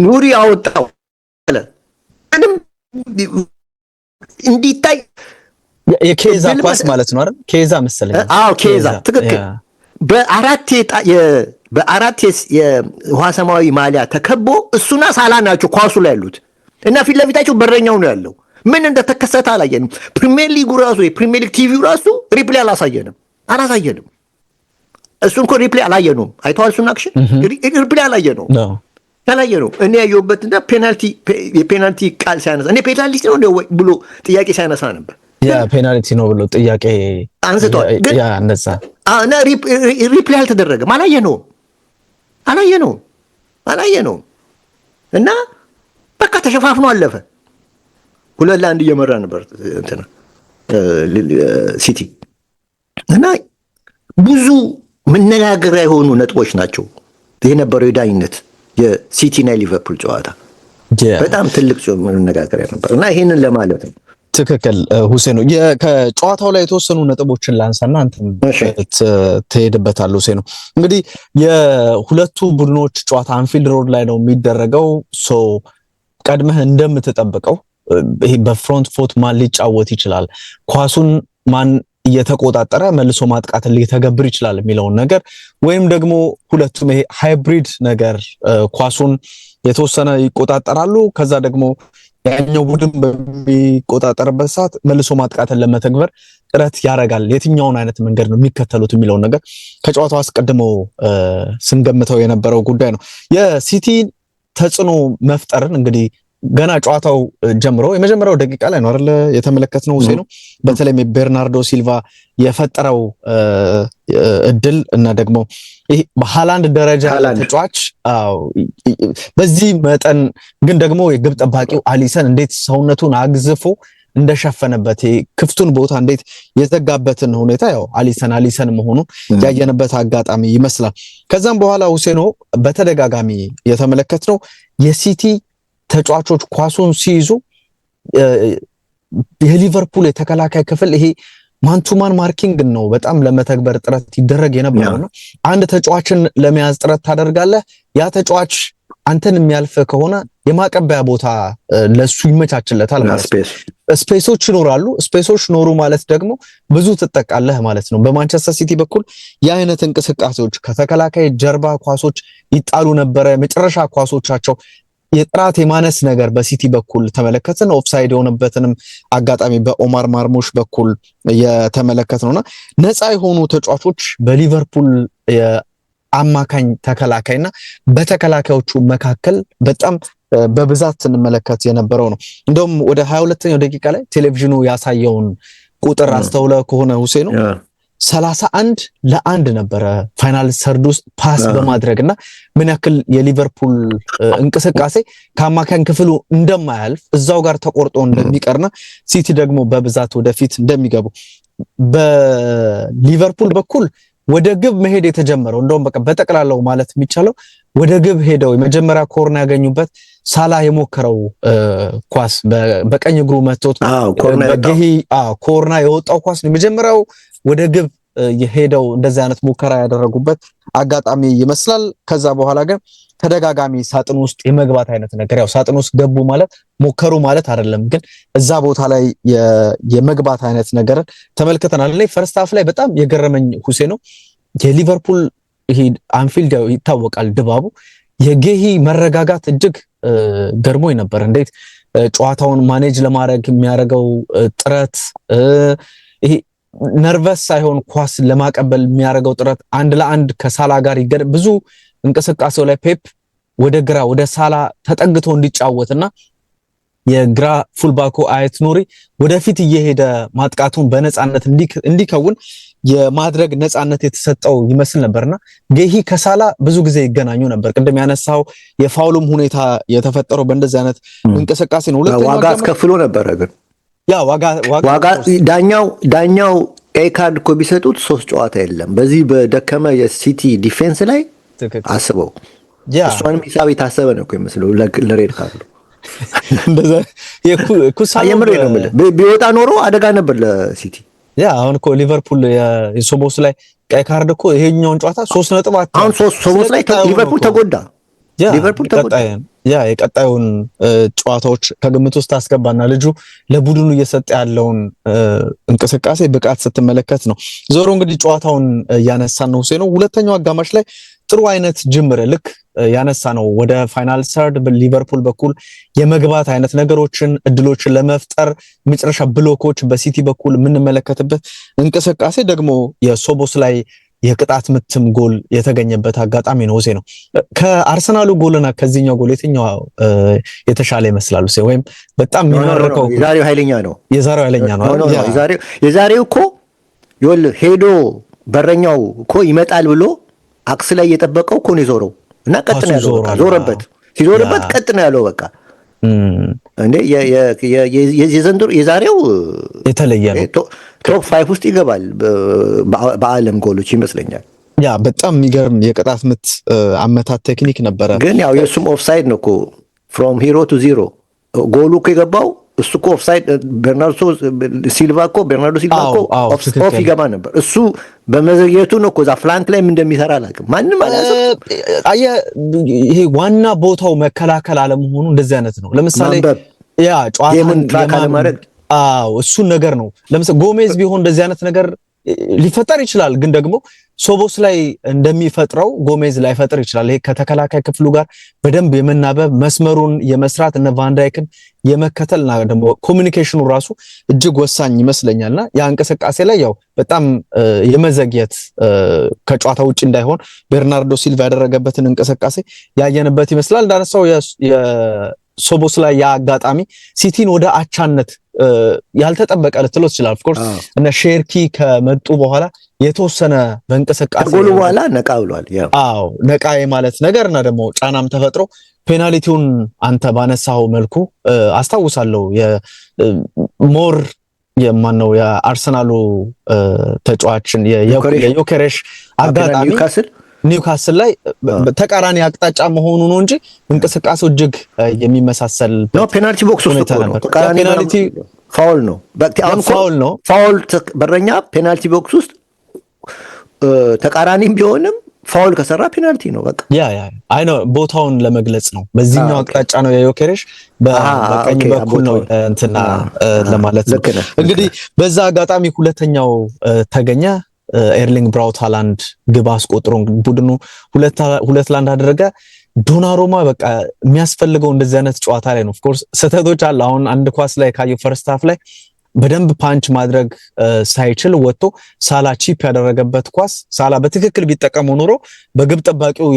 ኑሪ አወጣው ምንም እንዲታይ የኬዛ ኳስ ማለት ነው አይደል? ኬዛ መሰለኝ። አዎ ኬዛ ትክክል። በአራት የውሃ ሰማያዊ ማሊያ ተከቦ እሱና ሳላ ናቸው ኳሱ ላይ ያሉት እና ፊት ለፊታቸው በረኛው ነው ያለው። ምን እንደተከሰተ አላየንም። ፕሪሚየር ሊጉ ራሱ የፕሪሚየር ሊግ ቲቪው ራሱ ሪፕሌይ አላሳየንም። እሱን እኮ ሪፕሌይ አላየነውም። አይተዋል? እሱን አክሽን ሪፕሌይ አላየነውም። እኔ ያየሁበት እንደ የፔናልቲ ቃል ሲያነሳ እኔ ፔናልቲ ነው ብሎ ጥያቄ ሲያነሳ ነበር። ፔናልቲ ነው ብሎ ጥያቄ አንስቷል። ግን እንደዛ እና ሪፕሌይ አልተደረገም። አላየነውም እና በቃ ተሸፋፍኖ አለፈ። 2-1 እየመራ ነበር እንትና ሲቲ እና ብዙ መነጋገሪያ የሆኑ ነጥቦች ናቸው የነበረው የዳኝነት የሲቲ እና ሊቨርፑል ጨዋታ በጣም ትልቅ መነጋገሪያ ነበር እና ይሄንን ለማለት ነው። ትክክል ሁሴኑ። ከጨዋታው ላይ የተወሰኑ ነጥቦችን ላንሳና አንተም ትሄድበታለህ ሁሴኑ። እንግዲህ የሁለቱ ቡድኖች ጨዋታ አንፊልድ ሮድ ላይ ነው የሚደረገው። ቀድመህ እንደምትጠብቀው ይሄ በፍሮንት ፎት ማን ሊጫወት ይችላል፣ ኳሱን ማን እየተቆጣጠረ መልሶ ማጥቃትን ሊተገብር ይችላል የሚለውን ነገር ወይም ደግሞ ሁለቱም ይሄ ሃይብሪድ ነገር ኳሱን የተወሰነ ይቆጣጠራሉ፣ ከዛ ደግሞ ያኛው ቡድን በሚቆጣጠርበት ሰዓት መልሶ ማጥቃትን ለመተግበር ጥረት ያደርጋል። የትኛውን አይነት መንገድ ነው የሚከተሉት የሚለውን ነገር ከጨዋታው አስቀድሞ ስንገምተው የነበረው ጉዳይ ነው። የሲቲ ተጽዕኖ መፍጠርን እንግዲህ ገና ጨዋታው ጀምሮ የመጀመሪያው ደቂቃ ላይ ነው አይደል የተመለከትነው ሁሴ ነው። በተለይ ቤርናርዶ ሲልቫ የፈጠረው እድል እና ደግሞ ይሄ በሃላንድ ደረጃ ተጫዋች በዚህ መጠን ግን ደግሞ የግብ ጠባቂው አሊሰን እንዴት ሰውነቱን አግዝፎ እንደሸፈነበት ክፍቱን ቦታ እንዴት የዘጋበትን ሁኔታ ያው አሊሰን መሆኑ ያየነበት አጋጣሚ ይመስላል። ከዛም በኋላ ሁሴኖ በተደጋጋሚ የተመለከትነው የሲቲ ተጫዋቾች ኳሱን ሲይዙ የሊቨርፑል የተከላካይ ክፍል ይሄ ማንቱማን ማርኪንግ ነው በጣም ለመተግበር ጥረት ይደረግ የነበረውና አንድ ተጫዋችን ለመያዝ ጥረት ታደርጋለህ። ያ ተጫዋች አንተን የሚያልፍ ከሆነ የማቀበያ ቦታ ለሱ ይመቻችለታል ማለት ነው። ስፔሶች ይኖራሉ። ስፔሶች ኖሩ ማለት ደግሞ ብዙ ትጠቃለህ ማለት ነው። በማንቸስተር ሲቲ በኩል የአይነት እንቅስቃሴዎች ከተከላካይ ጀርባ ኳሶች ይጣሉ ነበረ። መጨረሻ ኳሶቻቸው የጥራት የማነስ ነገር በሲቲ በኩል ተመለከትን። ኦፍሳይድ የሆነበትንም አጋጣሚ በኦማር ማርሙሽ በኩል የተመለከትነውና ነፃ የሆኑ ተጫዋቾች በሊቨርፑል አማካኝ ተከላካይና በተከላካዮቹ መካከል በጣም በብዛት ስንመለከት የነበረው ነው። እንደውም ወደ 22ኛው ደቂቃ ላይ ቴሌቪዥኑ ያሳየውን ቁጥር አስተውለ ከሆነ ሁሴኑ 31-1 ነበረ ፋይናል ሰርድ ውስጥ ፓስ በማድረግና ምን ያክል የሊቨርፑል እንቅስቃሴ ከአማካኝ ክፍሉ እንደማያልፍ እዛው ጋር ተቆርጦ እንደሚቀርና ሲቲ ደግሞ በብዛት ወደፊት እንደሚገቡ በሊቨርፑል በኩል ወደ ግብ መሄድ የተጀመረው እንደውም በቃ በጠቅላላው ማለት የሚቻለው ወደ ግብ ሄደው የመጀመሪያ ኮርና ያገኙበት ሳላ የሞከረው ኳስ በቀኝ እግሩ መቶት በገሂ ኮርና የወጣው ኳስ ነው የመጀመሪያው ወደ ግብ የሄደው እንደዚህ አይነት ሙከራ ያደረጉበት አጋጣሚ ይመስላል። ከዛ በኋላ ግን ተደጋጋሚ ሳጥን ውስጥ የመግባት አይነት ነገር ያው ሳጥን ውስጥ ገቡ ማለት ሞከሩ ማለት አይደለም፣ ግን እዛ ቦታ ላይ የመግባት አይነት ነገር ተመልክተናል። ላይ ፈርስት ሃፍ ላይ በጣም የገረመኝ ሁሴ ነው የሊቨርፑል ይሄ አንፊልድ ይታወቃል ድባቡ የጌሂ መረጋጋት እጅግ ገርሞኝ ነበር። እንዴት ጨዋታውን ማኔጅ ለማድረግ የሚያደርገው ጥረት ይሄ ነርቨስ ሳይሆን ኳስ ለማቀበል የሚያደርገው ጥረት አንድ ለአንድ ከሳላ ጋር ብዙ እንቅስቃሴው ላይ ፔፕ ወደ ግራ ወደ ሳላ ተጠግቶ እንዲጫወትና የግራ ፉልባኮ አየት ኑሪ ወደፊት እየሄደ ማጥቃቱን በነፃነት እንዲከውን የማድረግ ነፃነት የተሰጠው ይመስል ነበርና ጌሂ ከሳላ ብዙ ጊዜ ይገናኙ ነበር። ቅድም ያነሳው የፋውሉም ሁኔታ የተፈጠረው በእንደዚህ አይነት እንቅስቃሴ ነው። ዋጋ አስከፍሎ ነበር ግን ያ ዋጋ ዳኛው ቀይ ካርድ እኮ ቢሰጡት 3 ጨዋታ የለም። በዚህ በደከመ የሲቲ ዲፌንስ ላይ አስበው እሷንም ሂሳብ የታሰበ ነው እኮ የሚመስለው ለሬድ ካርዱ እንደዛ የምሬ ነው የምልህ። ቢወጣ ኖሮ አደጋ ነበር ለሲቲ። ያ አሁን እኮ ሊቨርፑል የሶቦስ ላይ ቀይ ካርድ እኮ ይሄኛውን ጨዋታ 3 ነጥብ አሁን ሶቦስ ላይ ሊቨርፑል ተጎዳ። የቀጣዩን ጨዋታዎች ከግምት ውስጥ አስገባና ልጁ ለቡድኑ እየሰጠ ያለውን እንቅስቃሴ ብቃት ስትመለከት ነው። ዞሮ እንግዲህ ጨዋታውን ያነሳን ነው ሁሴ ነው። ሁለተኛው አጋማሽ ላይ ጥሩ አይነት ጅምር ልክ ያነሳ ነው ወደ ፋይናል ሰርድ በሊቨርፑል በኩል የመግባት አይነት ነገሮችን እድሎችን ለመፍጠር መጨረሻ ብሎኮች በሲቲ በኩል የምንመለከትበት እንቅስቃሴ ደግሞ የሶቦስ ላይ የቅጣት ምትም ጎል የተገኘበት አጋጣሚ ነው ሁሴ ነው። ከአርሰናሉ ጎልና ከዚህኛው ጎል የትኛው የተሻለ ይመስላል ሁሴ? ወይም በጣም የሚመረከው የዛሬው ኃይለኛ ነው። የዛሬው እኮ ይኸውልህ ሄዶ በረኛው እኮ ይመጣል ብሎ አክስ ላይ የጠበቀው እኮ ነው የዞረው እና ቀጥ ነው ያለው። በቃ ዞረበት። ሲዞርበት ቀጥ ነው ያለው። በቃ እንዴ የዘንድሮ የዛሬው የተለየ ነው። ቶፕ 5 ውስጥ ይገባል በዓለም ጎሎች ይመስለኛል። ያ በጣም የሚገርም የቅጣት ምት አመታት ቴክኒክ ነበረ። ግን ያው የሱም ኦፍሳይድ ነው እኮ ፍሮም ሂሮ ቱ ዚሮ ጎሉ እኮ የገባው እሱ እኮ ኦፍሳይድ። ቤርናርዶ ሲልቫ እኮ ኦፍ ይገባ ነበር። እሱ በመዘግየቱ ነው እኮ እዛ ፍላንክ ላይ ምን እንደሚሰራ አላውቅም። ማንም አላሰብም። ይሄ ዋና ቦታው መከላከል አለመሆኑ እንደዚህ አይነት ነው። ለምሳሌ ያ ጨዋታን ትራክ አለማድረግ እሱን ነገር ነው። ለምሳሌ ጎሜዝ ቢሆን እንደዚህ አይነት ነገር ሊፈጠር ይችላል። ግን ደግሞ ሶቦስ ላይ እንደሚፈጥረው ጎሜዝ ላይ ፈጥር ይችላል። ይሄ ከተከላካይ ክፍሉ ጋር በደንብ የመናበብ መስመሩን የመስራት እነ ቫንዳይክን የመከተልና ደግሞ ኮሙኒኬሽኑ ራሱ እጅግ ወሳኝ ይመስለኛልና ያ እንቅስቃሴ ላይ ያው በጣም የመዘግየት ከጨዋታ ውጪ እንዳይሆን ቤርናርዶ ሲልቫ ያደረገበትን እንቅስቃሴ ያየንበት ይመስላል። እንዳነሳው የሶቦስ ላይ ያ አጋጣሚ ሲቲን ወደ አቻነት ያልተጠበቀ ልትለው ይችላል። ኦፍ ኮርስ እነ ሼርኪ ከመጡ በኋላ የተወሰነ በእንቅስቃሴ ከጎሉ በኋላ ነቃ ብሏል። አዎ ነቃ ማለት ነገርና ደግሞ ጫናም ተፈጥሮ ፔናልቲውን አንተ ባነሳው መልኩ አስታውሳለሁ የሞር የማነው የአርሰናሉ ተጫዋችን የዮኬሬሽ አጋጣሚ ኒውካስል ላይ ተቃራኒ አቅጣጫ መሆኑ ነው እንጂ እንቅስቃሴው እጅግ የሚመሳሰል ነው። ፔናልቲ ቦክስ ውስጥ ነው። ፔናልቲ ፋውል ነው። ፋውል በረኛ ፔናልቲ ቦክስ ውስጥ ተቃራኒም ቢሆንም ፋውል ከሰራ ፔናልቲ ነው። በቃ አይ ነው ቦታውን ለመግለጽ ነው። በዚህኛው አቅጣጫ ነው የዮኬሬሽ በቀኝ በኩል ነው እንትና ለማለት ነው። እንግዲህ በዛ አጋጣሚ ሁለተኛው ተገኘ። ኤርሊንግ ብራውት ሃላንድ ግብ አስቆጥሮ ቡድኑ 2-1 አደረገ። ዶናሩማ በቃ የሚያስፈልገው እንደዚህ አይነት ጨዋታ ላይ ነው። ኦፍ ኮርስ ስህተቶች አሉ። አሁን አንድ ኳስ ላይ ካየው ፈርስት ሃፍ ላይ በደንብ ፓንች ማድረግ ሳይችል ወጥቶ ሳላ ቺፕ ያደረገበት ኳስ ሳላ በትክክል ቢጠቀመው ኖሮ በግብ ጠባቂው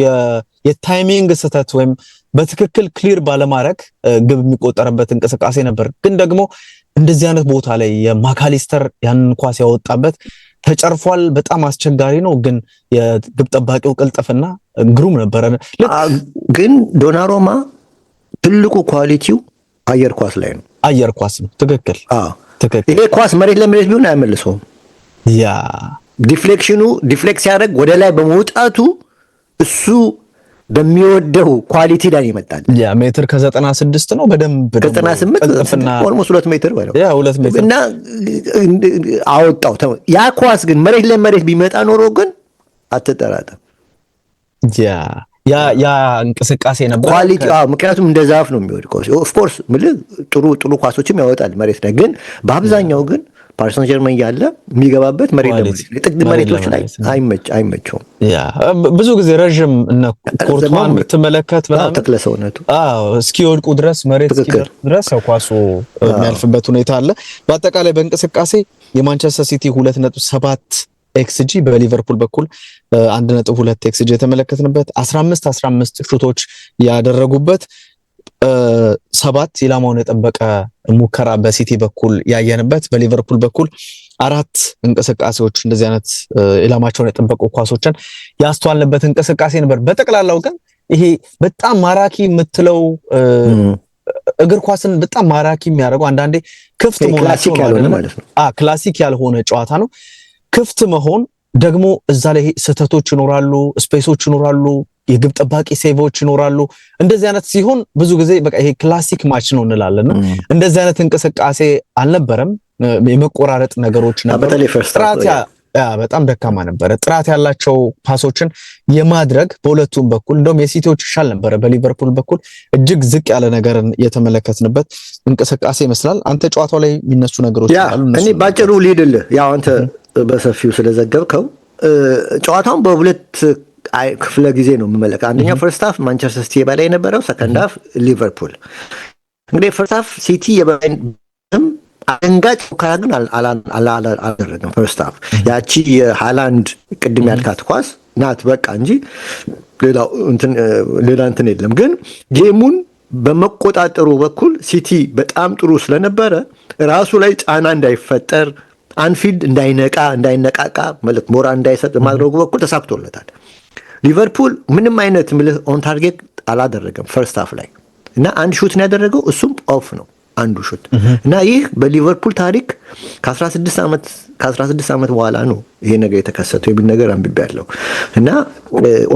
የታይሚንግ ስህተት ወይም በትክክል ክሊር ባለማድረግ ግብ የሚቆጠርበት እንቅስቃሴ ነበር። ግን ደግሞ እንደዚህ አይነት ቦታ ላይ የማካሊስተር ያንን ኳስ ያወጣበት ተጨርፏል። በጣም አስቸጋሪ ነው። ግን የግብ ጠባቂው ቅልጥፍና ግሩም ነበረ። ግን ዶናሩማ ትልቁ ኳሊቲው አየር ኳስ ላይ ነው። አየር ኳስ ነው። ትክክል። ይሄ ኳስ መሬት ለመሬት ቢሆን አይመልሰውም። ያ ዲፍሌክት ሲያደርግ ወደ ላይ በመውጣቱ እሱ በሚወደው ኳሊቲ ላይ ይመጣል። ያ ሜትር ከ96 ነው። በደንብ 98 ኦልሞስት 2 ሜትር ባለው ያ 2 ሜትር እና አወጣው። ያ ኳስ ግን መሬት ለመሬት ቢመጣ ኖሮ ግን አትጠራጠር ያ እንቅስቃሴ ነበር ኳሊቲ። ምክንያቱም እንደ ዛፍ ነው የሚወድቀው። ኦፍ ኮርስ ጥሩ ኳሶችም ያወጣል መሬት ላይ፣ ግን በአብዛኛው ግን ፓሪስ ጀርመን ያለ የሚገባበት መሬት ለመሬት ጥግ መሬቶች ላይ አይመቸውም። ብዙ ጊዜ ረጅም እነ ኮርቷን ብትመለከት በጣም ተክለሰውነቱ እስኪወድቁ ድረስ መሬት እስኪደርስ ድረስ ኳሱ የሚያልፍበት ሁኔታ አለ። በአጠቃላይ በእንቅስቃሴ የማንቸስተር ሲቲ 2.7 ኤክስጂ በሊቨርፑል በኩል 1.2 ኤክስጂ የተመለከትንበት 15 ሹቶች ያደረጉበት 7 ኢላማውን የጠበቀ ሙከራ በሲቲ በኩል ያየንበት፣ በሊቨርፑል በኩል 4 እንቅስቃሴዎች እንደዚህ አይነት ኢላማቸውን የጠበቁ ኳሶችን ያስተዋልንበት እንቅስቃሴ ነበር። በጠቅላላው ግን ይሄ በጣም ማራኪ የምትለው እግር ኳስን በጣም ማራኪ የሚያደርገው አንዳንዴ ክፍት መሆናቸው ማለት ነው። ክላሲክ ያልሆነ ጨዋታ ነው። ክፍት መሆን ደግሞ እዛ ላይ ስህተቶች ይኖራሉ፣ ስፔሶች ይኖራሉ፣ የግብ ጠባቂ ሴቮች ይኖራሉ። እንደዚህ አይነት ሲሆን ብዙ ጊዜ በቃ ይሄ ክላሲክ ማች ነው እንላለን። እንደዚህ አይነት እንቅስቃሴ አልነበረም። የመቆራረጥ ነገሮች ነበሩ። በጣም ደካማ ነበረ። ጥራት ያላቸው ፓሶችን የማድረግ በሁለቱም በኩል እንደውም የሲቲዎች ይሻል ነበረ። በሊቨርፑል በኩል እጅግ ዝቅ ያለ ነገርን የተመለከትንበት እንቅስቃሴ ይመስላል። አንተ ጨዋታው ላይ የሚነሱ ነገሮች አሉ? እኔ ባጭሩ ልሂድልህ። ያው አንተ በሰፊው ስለዘገብከው ጨዋታውን በሁለት ክፍለ ጊዜ ነው የምመለከ። አንደኛው ፈርስት ሃፍ ማንቸስተር ሲቲ የበላይ የነበረው፣ ሰከንድ ሃፍ ሊቨርፑል። እንግዲህ ፈርስት ሃፍ ሲቲ የበላይም አደንጋጭ ሙከራ ግን አላደረገም። ፈርስት ሃፍ ያቺ የሃላንድ ቅድም ያልካት ኳስ ናት በቃ እንጂ ሌላ እንትን የለም። ግን ጌሙን በመቆጣጠሩ በኩል ሲቲ በጣም ጥሩ ስለነበረ ራሱ ላይ ጫና እንዳይፈጠር፣ አንፊልድ እንዳይነቃቃ ማለት ሞራል እንዳይሰጥ ማድረጉ በኩል ተሳክቶለታል። ሊቨርፑል ምንም አይነት ኦን ታርጌት አላደረገም ፈርስት ሃፍ ላይ እና አንድ ሹት ነው ያደረገው፣ እሱም ኦፍ ነው አንዱ ሹት እና ይህ በሊቨርፑል ታሪክ ከ16 ዓመት በኋላ ነው ይሄ ነገር የተከሰተው የሚል ነገር አንብቤያለሁ። እና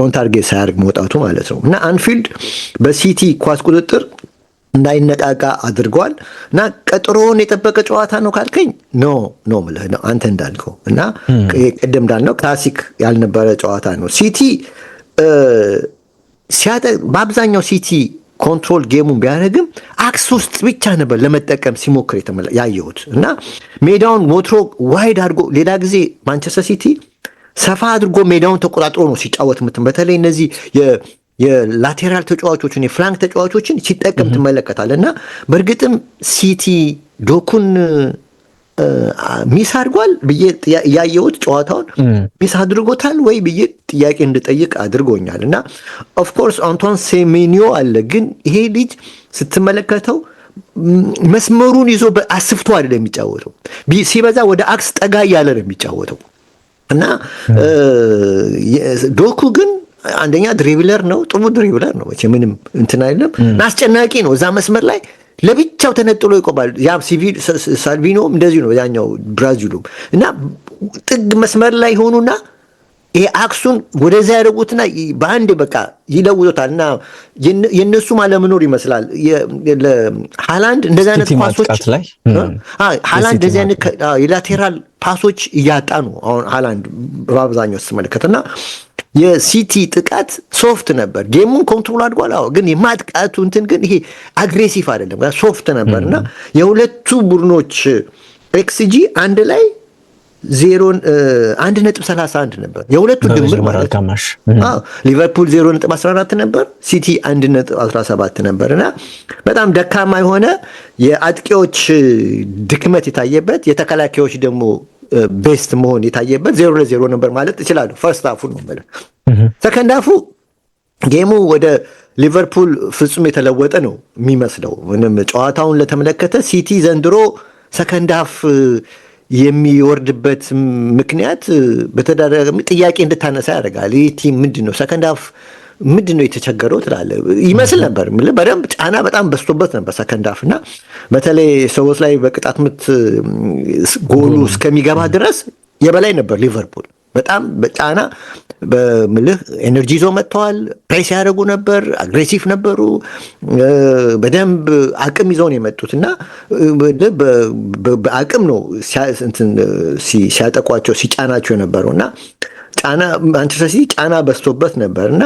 ኦን ታርጌት ሳያደርግ መውጣቱ ማለት ነው። እና አንፊልድ በሲቲ ኳስ ቁጥጥር እንዳይነቃቃ አድርጓል። እና ቀጥሮውን የጠበቀ ጨዋታ ነው ካልከኝ ኖ ምልህ ነው አንተ እንዳልከው። እና ቅድም እንዳልነው ክላሲክ ያልነበረ ጨዋታ ነው። ሲቲ በአብዛኛው ሲቲ ኮንትሮል ጌሙን ቢያደርግም አክስ ውስጥ ብቻ ነበር ለመጠቀም ሲሞክር ያየሁት። እና ሜዳውን ሞትሮ ዋይድ አድርጎ ሌላ ጊዜ ማንቸስተር ሲቲ ሰፋ አድርጎ ሜዳውን ተቆጣጥሮ ነው ሲጫወት በተለይ እነዚህ የላቴራል ተጫዋቾችን የፍላንክ ተጫዋቾችን ሲጠቀም ትመለከታለህ። እና በእርግጥም ሲቲ ዶኩን ሚስ አድርጓል ብዬ ያየሁት ጨዋታውን ሚስ አድርጎታል ወይ ብዬ ጥያቄ እንድጠይቅ አድርጎኛል። እና ኦፍኮርስ አንቷን ሴሜኒዮ አለ፣ ግን ይሄ ልጅ ስትመለከተው መስመሩን ይዞ አስፍቶ አይደለም የሚጫወተው፣ ሲበዛ ወደ አክስ ጠጋ እያለ ነው የሚጫወተው። እና ዶኩ ግን አንደኛ ድሪብለር ነው፣ ጥሩ ድሪብለር ነው፣ ምንም እንትን አይደለም፣ አስጨናቂ ነው። እዛ መስመር ላይ ለብቻው ተነጥሎ ይቆማል። ያም ሳልቪኖም እንደዚሁ ነው፣ ያኛው ብራዚሉም። እና ጥግ መስመር ላይ ሆኑና ይሄ አክሱን ወደዛ ያደረጉትና በአንድ በቃ ይለውጡታል። እና የእነሱም አለመኖር ይመስላል ሃላንድ እንደዚህ አይነት ፓሶች ሃላንድ እንደዚህ አይነት የላቴራል ፓሶች እያጣ ነው አሁን ሃላንድ በአብዛኛው ስትመለከትና የሲቲ ጥቃት ሶፍት ነበር። ጌሙን ኮንትሮል አድርጓል። አዎ፣ ግን የማጥቃቱ እንትን ግን ይሄ አግሬሲቭ አይደለም፣ ሶፍት ነበር። እና የሁለቱ ቡድኖች ኤክስጂ አንድ ላይ 1.31 ነበር የሁለቱ ድምር ማለት ነው። ሊቨርፑል 0.14 ነበር፣ ሲቲ 1.17 ነበር። እና በጣም ደካማ የሆነ የአጥቂዎች ድክመት የታየበት የተከላካዮች ደግሞ ቤስት መሆን የታየበት 0-0 ነበር ማለት ይችላሉ። ፈርስት ሃፉ ነው ማለት ሰከንድ ሃፉ ጌሙ ወደ ሊቨርፑል ፍጹም የተለወጠ ነው የሚመስለው። ምንም ጨዋታውን ለተመለከተ ሲቲ ዘንድሮ ሰከንድ ሃፍ የሚወርድበት ምክንያት በተደጋጋሚ ጥያቄ እንድታነሳ ያደርጋል። ይህ ቲም ምንድን ነው ሰከንድ ሃፍ ምንድን ነው የተቸገረው ትላለህ ይመስል ነበር። በደንብ ጫና በጣም በዝቶበት ነበር ሰከንድ ሃፍ። እና በተለይ ሰዎች ላይ በቅጣት ምት ጎሉ እስከሚገባ ድረስ የበላይ ነበር ሊቨርፑል። በጣም በጫና በምልህ ኤነርጂ ይዞ መጥተዋል። ፕሬስ ያደረጉ ነበር፣ አግሬሲቭ ነበሩ፣ በደንብ አቅም ይዘው ነው የመጡት። እና በአቅም ነው ሲያጠቋቸው ሲጫናቸው የነበረው። እና ጫና ማንቸስተር ሲቲ ጫና በዝቶበት ነበር። እና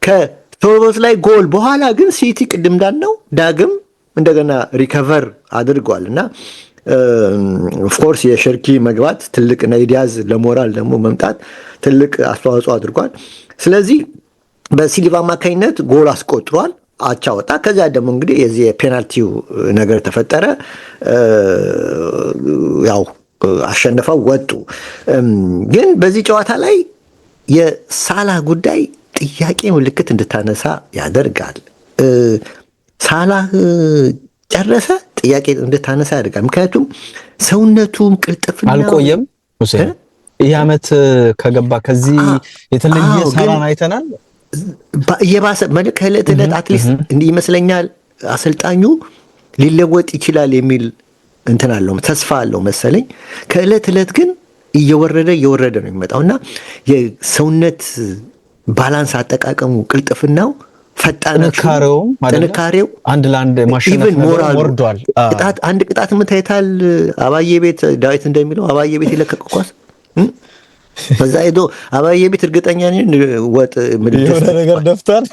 ከቶሮስ ላይ ጎል በኋላ ግን ሲቲ ቅድም እንዳልነው ዳግም እንደገና ሪከቨር አድርጓል። እና ኦፍኮርስ የሸርኪ መግባት ትልቅ ናይዲያዝ ለሞራል ደግሞ መምጣት ትልቅ አስተዋጽኦ አድርጓል። ስለዚህ በሲልቫ አማካኝነት ጎል አስቆጥሯል፣ አቻ ወጣ። ከዚያ ደግሞ እንግዲህ የዚህ የፔናልቲው ነገር ተፈጠረ፣ ያው አሸንፈው ወጡ። ግን በዚህ ጨዋታ ላይ የሳላህ ጉዳይ ጥያቄ ምልክት እንድታነሳ ያደርጋል። ሳላህ ጨረሰ ጥያቄ እንድታነሳ ያደርጋል። ምክንያቱም ሰውነቱም ቅልጥፍና አልቆየም። ይህ ዓመት ከገባ ከዚህ የተለየ ሳላህን አይተናል። እየባሰ ከዕለት ዕለት አትሊስት እንዲህ ይመስለኛል አሰልጣኙ ሊለወጥ ይችላል የሚል እንትን አለው፣ ተስፋ አለው መሰለኝ። ከዕለት ዕለት ግን እየወረደ ነው የሚመጣው። እና የሰውነት ባላንስ አጠቃቀሙ፣ ቅልጥፍናው፣ ጥንካሬው አንድ ለአንድ ማሸነፍ ወርዷል። አንድ ቅጣት ምን ታይታል? አባዬ ቤት ዳዊት እንደሚለው አባዬ ቤት የለቀቀ ኳስ በዛ ሄዶ አባዬ ቤት እርግጠኛ ነኝ ወጥ የሆነ ነገር ደፍቷል።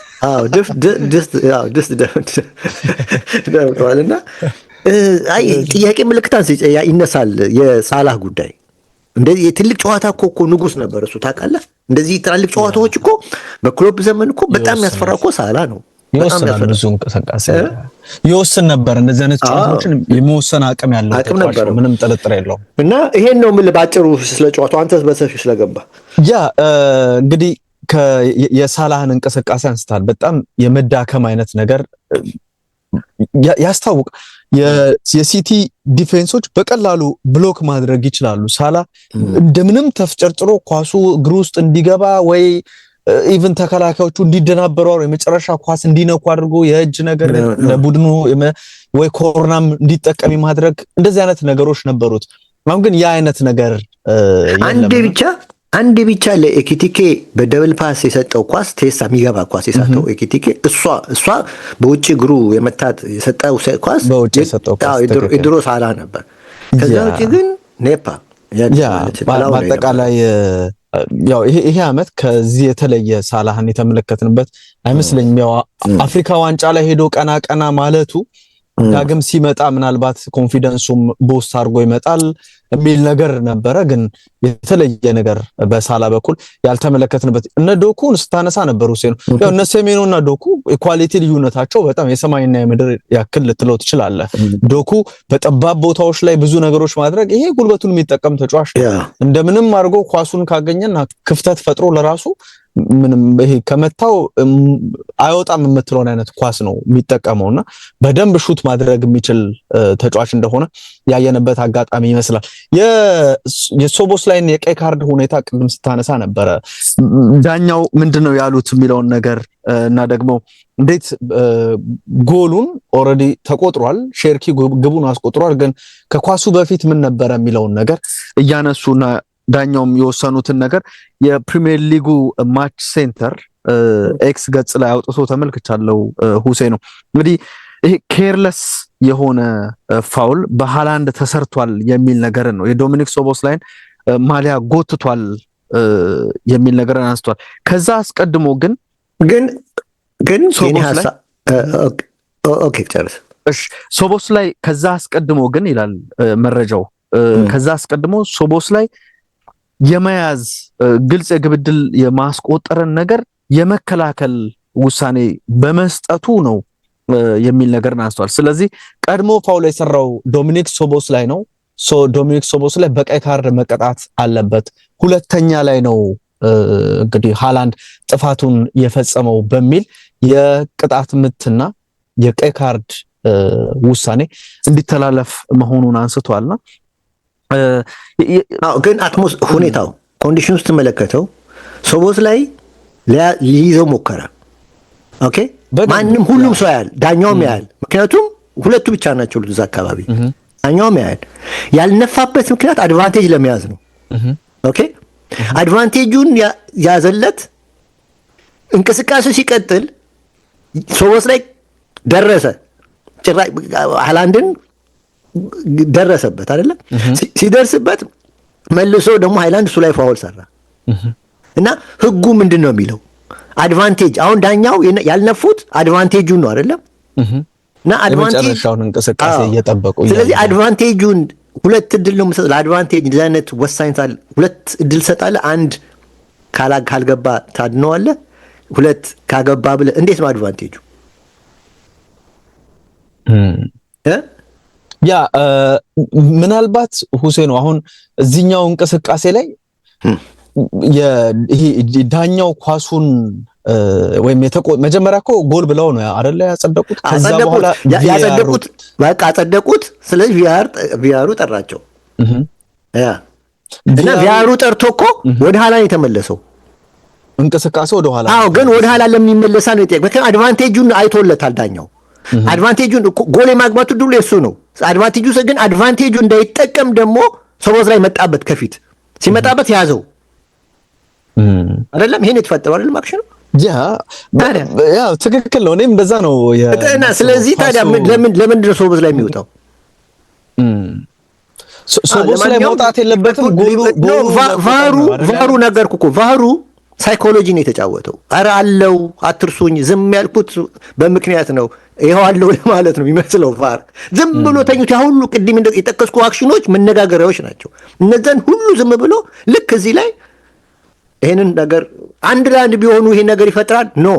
ድስት ደፍቷል። እና ጥያቄ ምልክት ይነሳል የሳላህ ጉዳይ። እንደዚህ የትልቅ ጨዋታ እኮ ንጉስ ነበር እሱ ታውቃለህ። እንደዚህ ትላልቅ ጨዋታዎች እኮ በክሎፕ ዘመን እኮ በጣም ያስፈራ እኮ ሳላህ ነው። ይወስናል፣ ብዙ እንቅስቃሴ ይወስን ነበር። እንደዚህ አይነት ጨዋታዎችን የመወሰን አቅም ያለው ምንም ጥርጥር የለውም። እና ይሄን ነው የምልህ ባጭሩ ስለ ጨዋታው፣ አንተስ በሰፊው ስለገባ። እንግዲህ የሳላህን እንቅስቃሴ አንስታል። በጣም የመዳከም አይነት ነገር ያስታውቅ። የሲቲ ዲፌንሶች በቀላሉ ብሎክ ማድረግ ይችላሉ። ሳላህ እንደምንም ተፍጨርጭሮ ኳሱ እግሩ ውስጥ እንዲገባ ወይ ኢቭን ተከላካዮቹ እንዲደናበሩ የመጨረሻ ኳስ እንዲነኩ አድርጎ የእጅ ነገር ለቡድኑ ወይ ኮርናም እንዲጠቀም ማድረግ እንደዚህ አይነት ነገሮች ነበሩት። አሁን ግን ያ አይነት ነገር አንድ ብቻ ለኤኪቲኬ በደብል ፓስ የሰጠው ኳስ ቴሳ የሚገባ ኳስ የሰጠው ኤኪቲኬ እሷ በውጭ እግሩ የሰጠው ኳስ የድሮ ሳላህ ነበር። ከዛ ውጭ ግን ኔፓ በአጠቃላይ ያው ይሄ ዓመት ከዚህ የተለየ ሳላህን የተመለከትንበት አይመስለኝም። ያው አፍሪካ ዋንጫ ላይ ሄዶ ቀና ማለቱ ዳግም ሲመጣ ምናልባት ኮንፊደንሱም ቦስት አድርጎ ይመጣል የሚል ነገር ነበረ። ግን የተለየ ነገር በሳላ በኩል ያልተመለከትንበት እነ ዶኩን ስታነሳ ነበር ሁሴን። ያው እነ ሴሜኖና ዶኩ ኢኳሊቲ ልዩነታቸው በጣም የሰማይና የምድር ያክል ልትለው ትችላለህ። ዶኩ በጠባብ ቦታዎች ላይ ብዙ ነገሮች ማድረግ ይሄ ጉልበቱን የሚጠቀም ተጫዋች ነው። እንደምንም አድርጎ ኳሱን ካገኘና ክፍተት ፈጥሮ ለራሱ ምንም ይሄ ከመታው አይወጣም የምትለውን አይነት ኳስ ነው የሚጠቀመውና በደንብ ሹት ማድረግ የሚችል ተጫዋች እንደሆነ ያየነበት አጋጣሚ ይመስላል። የሶቦስላይን የቀይ ካርድ ሁኔታ ቅድም ስታነሳ ነበረ። ዳኛው ምንድነው ያሉት የሚለውን ነገር እና ደግሞ እንዴት ጎሉን ኦሬዲ ተቆጥሯል፣ ሼርኪ ግቡን አስቆጥሯል፣ ግን ከኳሱ በፊት ምን ነበረ የሚለውን ነገር እያነሱና ዳኛውም የወሰኑትን ነገር የፕሪሚየር ሊጉ ማች ሴንተር ኤክስ ገጽ ላይ አውጥቶ ተመልክቻለሁ። ሁሴን ነው እንግዲህ ይሄ ኬርለስ የሆነ ፋውል በሃላንድ ተሰርቷል የሚል ነገር ነው። የዶሚኒክ ሶቦስላይን ማሊያ ጎትቷል የሚል ነገር አንስቷል። ከዛ አስቀድሞ ግን ሶቦስላይ ኦኬ ጨርስ። እሺ ሶቦስላይ ከዛ አስቀድሞ ግን ይላል መረጃው፣ ከዛ አስቀድሞ ሶቦስላይ የመያዝ ግልጽ የግብ ዕድል የማስቆጠርን ነገር የመከላከል ውሳኔ በመስጠቱ ነው የሚል ነገር አንስቷል። ስለዚህ ቀድሞ ፋውል የሰራው ዶሚኒክ ሶቦስላይ ነው። ዶሚኒክ ሶቦስላይ በቀይ ካርድ መቀጣት አለበት። ሁለተኛ ላይ ነው እንግዲህ ሃላንድ ጥፋቱን የፈጸመው በሚል የቅጣት ምትና የቀይ ካርድ ውሳኔ እንዲተላለፍ መሆኑን አንስቷልና ግን ሁኔታው ኮንዲሽን ውስጥ ተመለከተው ሶቦስላይ ሊይዘው ሞከረ። ኦኬ ማንም ሁሉም ሰው ያያል፣ ዳኛውም ያያል። ምክንያቱም ሁለቱ ብቻ ናቸው እዛ አካባቢ። ዳኛውም ያያል። ያልነፋበት ምክንያት አድቫንቴጅ ለመያዝ ነው። ኦኬ አድቫንቴጁን ያዘለት። እንቅስቃሴ ሲቀጥል ሶቦስላይ ደረሰ፣ ሃላንድን ደረሰበት አይደለም። ሲደርስበት መልሶ ደግሞ ሃይላንድ እሱ ላይ ፋውል ሰራ እና ህጉ ምንድን ነው የሚለው? አድቫንቴጅ አሁን ዳኛው ያልነፉት አድቫንቴጁን ነው አይደለም እና የመጨረሻውን እንቅስቃሴ እየጠበቁ ስለዚህ አድቫንቴጁን ሁለት እድል ነው መስጠት ለአድቫንቴጅ ለዛነት ወሳኝ ታል ሁለት እድል ሰጣለ። አንድ ካልገባ ታድነዋለ፣ ሁለት ካገባ ብለ እንዴት ነው አድቫንቴጁ? ያ ምናልባት ሁሴን አሁን እዚህኛው እንቅስቃሴ ላይ ይሄ ዳኛው ኳሱን ወይም መጀመሪያ እኮ ጎል ብለው ነው አይደለ ያጸደቁት። ከዛ በኋላ አጸደቁት። ስለዚህ ቪአሩ ጠራቸው እና ቪአሩ ጠርቶ እኮ ወደ ኋላ ነው የተመለሰው እንቅስቃሴ ወደ ኋላ። አዎ ግን ወደ ኋላ ለምን ይመለሳል ነው የጠየቀው። ምክንያቱም አድቫንቴጁን አይቶለታል ዳኛው። አድቫንቴጁን ጎል የማግባቱ ድሉ የሱ ነው። አድቫንቴጁ ግን አድቫንቴጁ እንዳይጠቀም ደግሞ ሶቦስላይ መጣበት። ከፊት ሲመጣበት ያዘው አይደለም። ይሄን የተፈጠረው አይደለም አክሽን ያ ትክክል ነው። እኔም እንደዛ ነው እና ስለዚህ ታዲያ ለምን ነው ሶቦስላይ የሚወጣው? ሶቦስላይ መውጣት የለበትም። ቫሩ ነገርኩ እኮ ቫሩ ሳይኮሎጂ ነው የተጫወተው። ኧረ አለው አትርሱኝ፣ ዝም ያልኩት በምክንያት ነው ይኸው አለው ለማለት ነው የሚመስለው። ቫር ዝም ብሎ ተኝቶ ያ ሁሉ ቅድም የጠቀስኩ አክሽኖች መነጋገሪያዎች ናቸው። እነዛን ሁሉ ዝም ብሎ ልክ እዚህ ላይ ይሄንን ነገር አንድ ለአንድ ቢሆኑ ይሄን ነገር ይፈጥራል። ኖ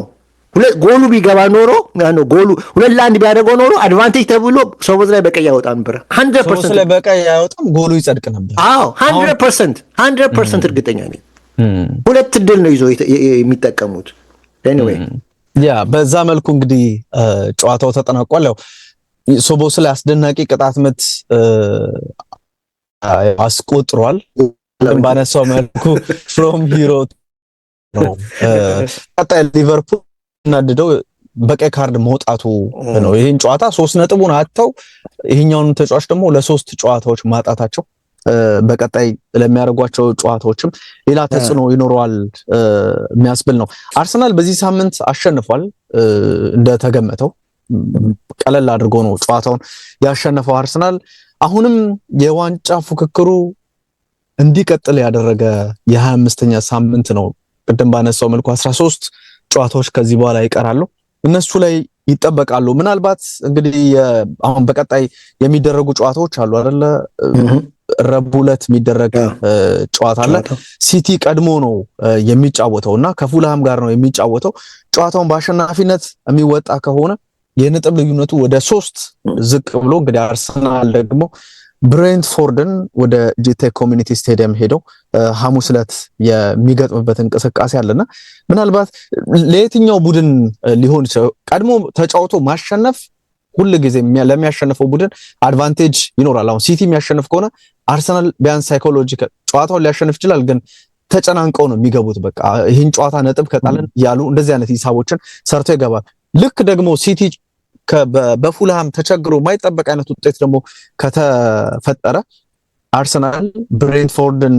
ጎሉ ቢገባ ኖሮ ጎሉ 2-1 ቢያደርገው ኖሮ አድቫንቴጅ ተብሎ ሶቦስላይ በቀይ ያወጣ ነበር። 100% ላይ በቀይ ያወጣም ጎሉ ይጸድቅ ነበር። አዎ 100% እርግጠኛ ነኝ። ሁለት እድል ነው ይዞ የሚጠቀሙት። ኤኒዌይ ያ በዛ መልኩ እንግዲህ ጨዋታው ተጠናቋል። ያው ሶቦስላይ አስደናቂ ቅጣት ምት አስቆጥሯል። ባነሳው መልኩ ፍሮም ሂሮ ነው። ቀጣይ ሊቨርፑል እናድደው በቀይ ካርድ መውጣቱ ነው። ይሄን ጨዋታ 3 ነጥቡን አጥተው ይሄኛውን ተጫዋች ደግሞ ለ3 ጨዋታዎች ማጣታቸው በቀጣይ ለሚያደርጓቸው ጨዋታዎችም ሌላ ተጽዕኖ ይኖረዋል የሚያስብል ነው። አርሰናል በዚህ ሳምንት አሸንፏል። እንደተገመተው ቀለል አድርጎ ነው ጨዋታውን ያሸነፈው አርሰናል። አሁንም የዋንጫ ፉክክሩ እንዲቀጥል ያደረገ የ25ኛ ሳምንት ነው። ቅድም ባነሳው መልኩ 13 ጨዋታዎች ከዚህ በኋላ ይቀራሉ። እነሱ ላይ ይጠበቃሉ። ምናልባት እንግዲህ አሁን በቀጣይ የሚደረጉ ጨዋታዎች አሉ አይደለ? ረቡዕ ዕለት የሚደረግ ጨዋታ አለ። ሲቲ ቀድሞ ነው የሚጫወተው እና ከፉልሃም ጋር ነው የሚጫወተው። ጨዋታውን በአሸናፊነት የሚወጣ ከሆነ የነጥብ ልዩነቱ ወደ 3 ዝቅ ብሎ እንግዲህ አርሰናል ደግሞ ብሬንትፎርድን ወደ ጂቴክ ኮሚኒቲ ስቴዲየም ሄደው ሐሙስ ዕለት የሚገጥምበት እንቅስቃሴ አለና ምናልባት ለየትኛው ቡድን ሊሆን ይችላል ቀድሞ ተጫውቶ ማሸነፍ ሁሉ ጊዜ ለሚያሸንፈው ቡድን አድቫንቴጅ ይኖራል። አሁን ሲቲ የሚያሸንፍ ከሆነ አርሰናል ቢያንስ ሳይኮሎጂካል ጨዋታውን ሊያሸንፍ ይችላል፣ ግን ተጨናንቀው ነው የሚገቡት። በቃ ይህን ጨዋታ ነጥብ ከጣልን ያሉ እንደዚህ አይነት ሂሳቦችን ሰርቶ ይገባል። ልክ ደግሞ ሲቲ በፉልሃም ተቸግሮ የማይጠበቅ አይነት ውጤት ደግሞ ከተፈጠረ አርሰናል ብሬንትፎርድን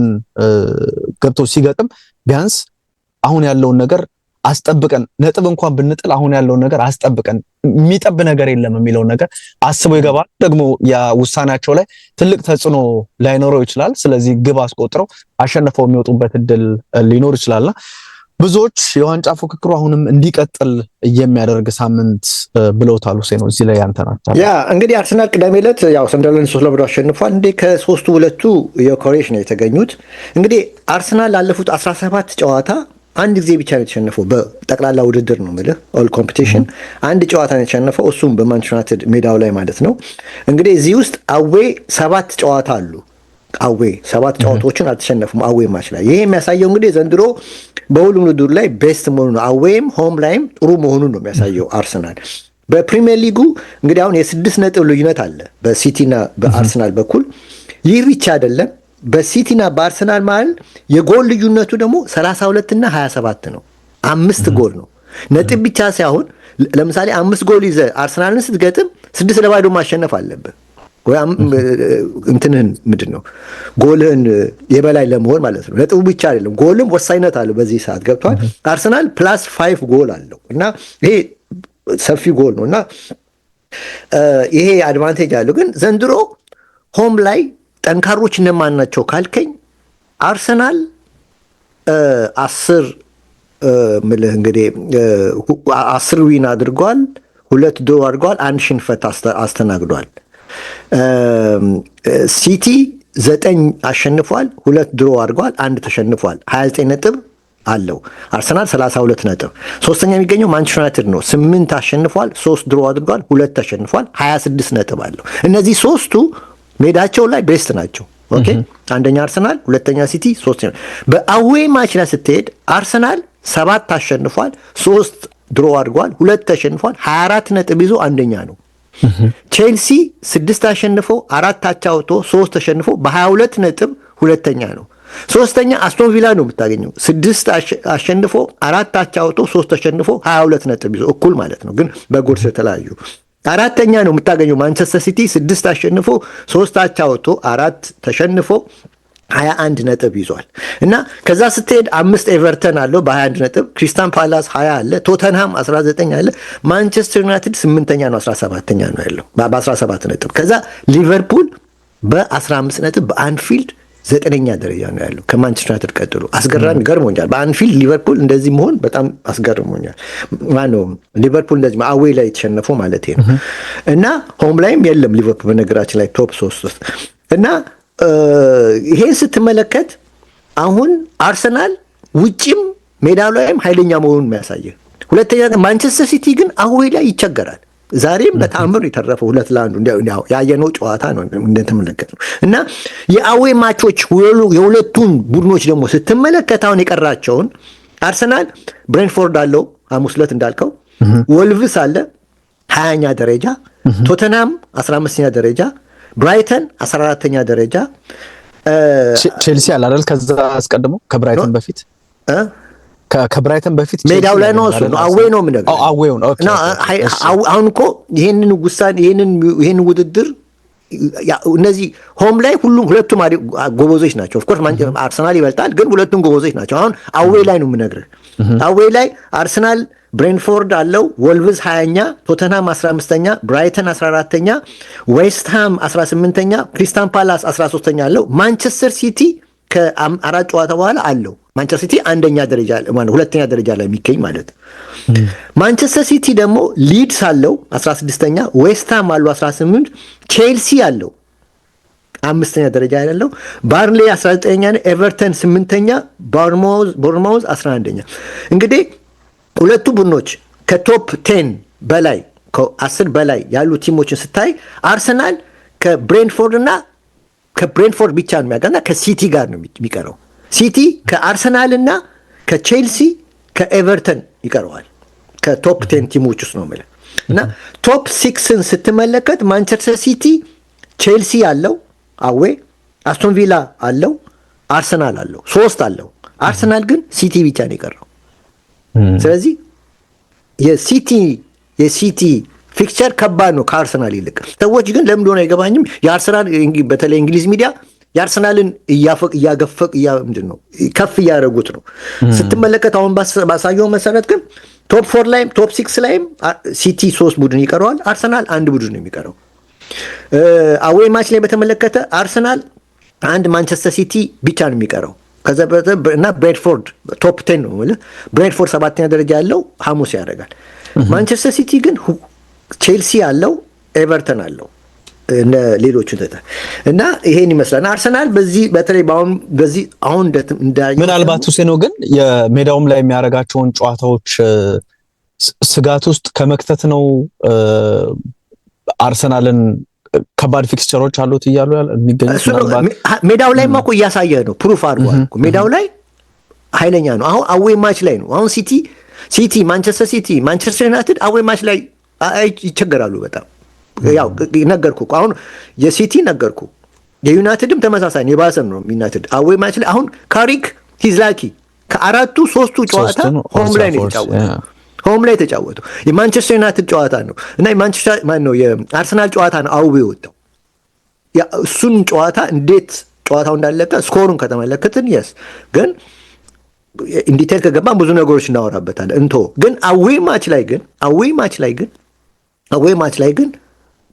ገብቶ ሲገጥም ቢያንስ አሁን ያለውን ነገር አስጠብቀን ነጥብ እንኳን ብንጥል አሁን ያለውን ነገር አስጠብቀን የሚጠብ ነገር የለም የሚለውን ነገር አስቦ ይገባል። ደግሞ ያ ውሳኔያቸው ላይ ትልቅ ተጽዕኖ ላይኖረው ይችላል። ስለዚህ ግብ አስቆጥረው አሸንፈው የሚወጡበት እድል ሊኖር ይችላልና ብዙዎች የዋንጫ ፉክክሩ አሁንም እንዲቀጥል የሚያደርግ ሳምንት ብለውታል። ሁሴን እዚህ ላይ ያንተ ናቸው። ያ እንግዲህ አርሰናል ቅዳሜ ዕለት ያው ሰንደርላንድ 3-2 አሸንፏል። እንዴ ከሶስቱ ሁለቱ የኮሬሽ ነው የተገኙት። እንግዲህ አርሰናል ላለፉት 17 ጨዋታ አንድ ጊዜ ብቻ ነው የተሸነፈው። በጠቅላላ ውድድር ነው የምልህ ኦል ኮምፒቲሽን አንድ ጨዋታ ነው የተሸነፈው፣ እሱም በማንቸስተር ዩናይትድ ሜዳው ላይ ማለት ነው። እንግዲህ እዚህ ውስጥ አዌ 7 ጨዋታ አሉ። አዌ 7 ጨዋታዎችን አልተሸነፉም አዌ ማች ላይ። ይሄ የሚያሳየው እንግዲህ ዘንድሮ በሁሉም ውድድር ላይ ቤስት መሆኑ ነው። አዌም ሆም ላይም ጥሩ መሆኑን ነው የሚያሳየው አርሰናል። በፕሪሚየር ሊጉ እንግዲህ አሁን የ6 ነጥብ ልዩነት አለ በሲቲና በአርሰናል በኩል። ይህ ብቻ አይደለም፣ በሲቲና በአርሰናል መሀል የጎል ልዩነቱ ደግሞ 32 እና 27 ነው። 5 ጎል ነው። ነጥብ ብቻ ሳይሆን ለምሳሌ 5 ጎል ይዘህ አርሰናልን ስትገጥም 6-0 ማሸነፍ አለብህ። ወይ እንትንህን ምንድን ነው ጎልህን የበላይ ለመሆን ማለት ነው። ነጥቡ ብቻ አይደለም፣ ጎልም ወሳኝነት አለው በዚህ ሰዓት ገብቷል። አርሰናል +5 ጎል አለው እና ይሄ ሰፊ ጎል ነው እና ይሄ አድቫንቴጅ አለው። ግን ዘንድሮ ሆም ላይ ጠንካሮች እነማን ናቸው ካልከኝ አርሰናል 10 ምልህ እንግዲህ 10 ዊን አድርጓል፣ 2 ድሮ አድርጓል፣ 1 ሽንፈት አስተናግዷል። ሲቲ 9 አሸንፏል፣ 2 ድሮ አድርጓል፣ 1 ተሸንፏል። 29 ነጥብ አለው። አርሰናል 32 ነጥብ። ሶስተኛ የሚገኘው ማንቸስተር ዩናይትድ ነው። 8 አሸንፏል፣ 3 ድሮ አድርጓል፣ 2 ተሸንፏል። 26 ነጥብ አለው። እነዚህ ሶስቱ ሜዳቸው ላይ ቤስት ናቸው። ኦኬ አንደኛ አርሰናል፣ ሁለተኛ ሲቲ፣ ሶስተኛ። በአዌ ማች ላይ ስትሄድ አርሰናል 7 አሸንፏል፣ 3 ድሮ አድርጓል፣ 2 ተሸንፏል። 24 ነጥብ ይዞ አንደኛ ነው። ቼልሲ 6 አሸንፎ 4 አቻ ወጥቶ 3 ተሸንፎ በ22 ነጥብ ሁለተኛ ነው። ሶስተኛ አስቶን ቪላ ነው የምታገኘው 6 አሸንፎ 4 አቻ ወጥቶ 3 ተሸንፎ 22 ነጥብ ይዞ እኩል ማለት ነው፣ ግን በጎል ስለተለያዩ። አራተኛ ነው የምታገኘው ማንቸስተር ሲቲ 6 አሸንፎ 3 አቻ ወጥቶ 4 ተሸንፎ 21 ነጥብ ይዟል። እና ከዛ ስትሄድ 5 ኤቨርተን አለው በ21 ነጥብ፣ ክሪስታል ፓላስ 20 አለ፣ ቶተንሃም 19 አለ፣ ማንቸስተር ዩናይትድ 8ኛ ነው 17ኛ ነው ያለው በ17 ነጥብ። ከዛ ሊቨርፑል በ15 ነጥብ በአንፊልድ 9ኛ ደረጃ ነው ያለው ከማንቸስተር ዩናይትድ ቀጥሎ። አስገራሚ ገርሞኛል። በአንፊልድ ሊቨርፑል እንደዚህ መሆን በጣም አስገርሞኛል። ማነው ሊቨርፑል እንደዚህ አዌ ላይ የተሸነፈው ማለት ነው። እና ሆም ላይም የለም ሊቨርፑል በነገራችን ላይ ቶፕ 3 ውስጥ እና ይሄን ስትመለከት አሁን አርሰናል ውጭም ሜዳው ላይም ኃይለኛ መሆኑን የሚያሳየ። ሁለተኛ ማንቸስተር ሲቲ ግን አዌ ላይ ይቸገራል። ዛሬም በተአምር የተረፈው 2-1 እንዲያው ያየነው ጨዋታ ነው እንደተመለከተው። እና የአዌ ማቾች የሁለቱን ቡድኖች ደግሞ ስትመለከት አሁን የቀራቸውን አርሰናል ብሬንትፎርድ አለው ሐሙስ ዕለት እንዳልከው፣ ወልቭስ አለ 20ኛ ደረጃ፣ ቶተንሃም 15ኛ ደረጃ፣ ብራይተን 14ኛ ደረጃ፣ ቼልሲ አለ አይደል ከዛ አስቀድሞ ከብራይተን በፊት ከብራይተን በፊት ሜዳው ላይ ነው እሱ አዌ ነው ምን ነገር አዌው ነው። ኦኬ አሁን እኮ ይሄንን ውሳኔ ይሄንን ውድድር እነዚህ ሆም ላይ ሁለቱም ጎበዞች ናቸው። ኦፍ ኮርስ አርሰናል ይበልጣል፣ ግን ሁለቱም ጎበዞች ናቸው። አሁን አዌ ላይ ነው የምነግርህ። አዌ ላይ አርሰናል ብሬንትፎርድ አለው፣ ወልቭዝ 20ኛ፣ ቶተንሃም 15ኛ፣ ብራይተን 14ኛ፣ ዌስትሃም 18ኛ፣ ክሪስታል ፓላስ 13ኛ አለው። ማንቸስተር ሲቲ ከአራት ጨዋታ በኋላ አለው። ማንቸስተር ሲቲ አንደኛ ደረጃ ማለት ሁለተኛ ደረጃ ላይ የሚገኝ ማለት ነው። ማንቸስተር ሲቲ ደግሞ ሊድስ አለው 16ኛ፣ ዌስትሃም አለው 18፣ ቼልሲ አለው 5ኛ ደረጃ ያለው፣ ባርንሌ 19ኛ፣ ኤቨርተን 8ኛ፣ ቦርንማውዝ 11ኛ። እንግዲህ ሁለቱ ቡድኖች ከቶፕ 10 በላይ ከ10 በላይ ያሉ ቲሞችን ስታይ አርሰናል ከብሬንትፎርድ ብቻ ነው የሚያቀና ከሲቲ ጋር ነው የሚቀረው። ሲቲ ከአርሰናል እና ከቼልሲ ከኤቨርተን ይቀረዋል። ከቶፕ 10 ቲሞች ውስጥ ነው ማለት እና ቶፕ 6ን ስትመለከት ማንቸስተር ሲቲ ቼልሲ አለው አዌ፣ አስቶን ቪላ አለው፣ አርሰናል አለው፣ 3 አለው። አርሰናል ግን ሲቲ ብቻ ነው የቀረው። ስለዚህ የሲቲ ፊክቸር ከባድ ነው ከአርሰናል ይልቅ። ሰዎች ግን ለምን እንደሆነ አይገባኝም። የአርሰናል በተለይ እንግሊዝ ሚዲያ የአርሰናልን እያገፈቅ ምንድን ነው ከፍ እያደረጉት ነው ስትመለከት። አሁን ባሳየው መሰረት ግን ቶፕ 4 ላይም ቶፕ 6 ላይም ሲቲ 3 ቡድን ይቀረዋል፣ አርሰናል 1 ቡድን ነው የሚቀረው። አዌይ ማች ላይ በተመለከተ አርሰናል 1፣ ማንቸስተር ሲቲ ብቻ ነው የሚቀረው። ከዛ እና ብሬንትፎርድ ቶፕ 10 ነው ማለት ብሬንትፎርድ 7ኛ ደረጃ ያለው ሐሙስ ያደርጋል። ማንቸስተር ሲቲ ግን ቼልሲ አለው፣ ኤቨርተን አለው እና ሌሎቹ እና ይሄን ይመስላል። አርሰናል በዚህ በተለይ በዚህ አሁን ምናልባት ሁሴኖ ግን የሜዳውም ላይ የሚያደርጋቸውን ጨዋታዎች ስጋት ውስጥ ከመክተት ነው አርሰናልን ከባድ ፊክስቸሮች አሉት እያሉ የሚገኙት። ሜዳው ላይ እኮ እያሳየ ነው፣ ፕሩፍ አድርጓል። ሜዳው ላይ ኃይለኛ ነው። አሁን አዌይ ማች ላይ ነው። አሁን ሲቲ ማንቸስተር ሲቲ ማንቸስተር ዩናይትድ አዌይ ማች ላይ ይቸገራሉ በጣም። ያው ነገርኩ አሁን የሲቲ ነገርኩ፣ የዩናይትድም ተመሳሳይ ነው፣ የባሰም ነው ዩናይትድ አዌይ ማች ላይ። አሁን ካሪክ ሂዝላኪ ከአራቱ 3ቱ ጨዋታ ሆም ላይ ነው የተጫወተው። ሆም ላይ የተጫወተው የማንቸስተር ዩናይትድ ጨዋታ ነው እና የማንቸስተር የአርሰናል ጨዋታ ነው አውቤ ወጣው። እሱን ጨዋታ እንዴት ጨዋታው እንዳለቀ ስኮሩን ከተመለከትን የስ ግን ኢንዲቴል ከገባን ብዙ ነገሮች እናወራበታለን። ግን አዌይ ማች ላይ ግን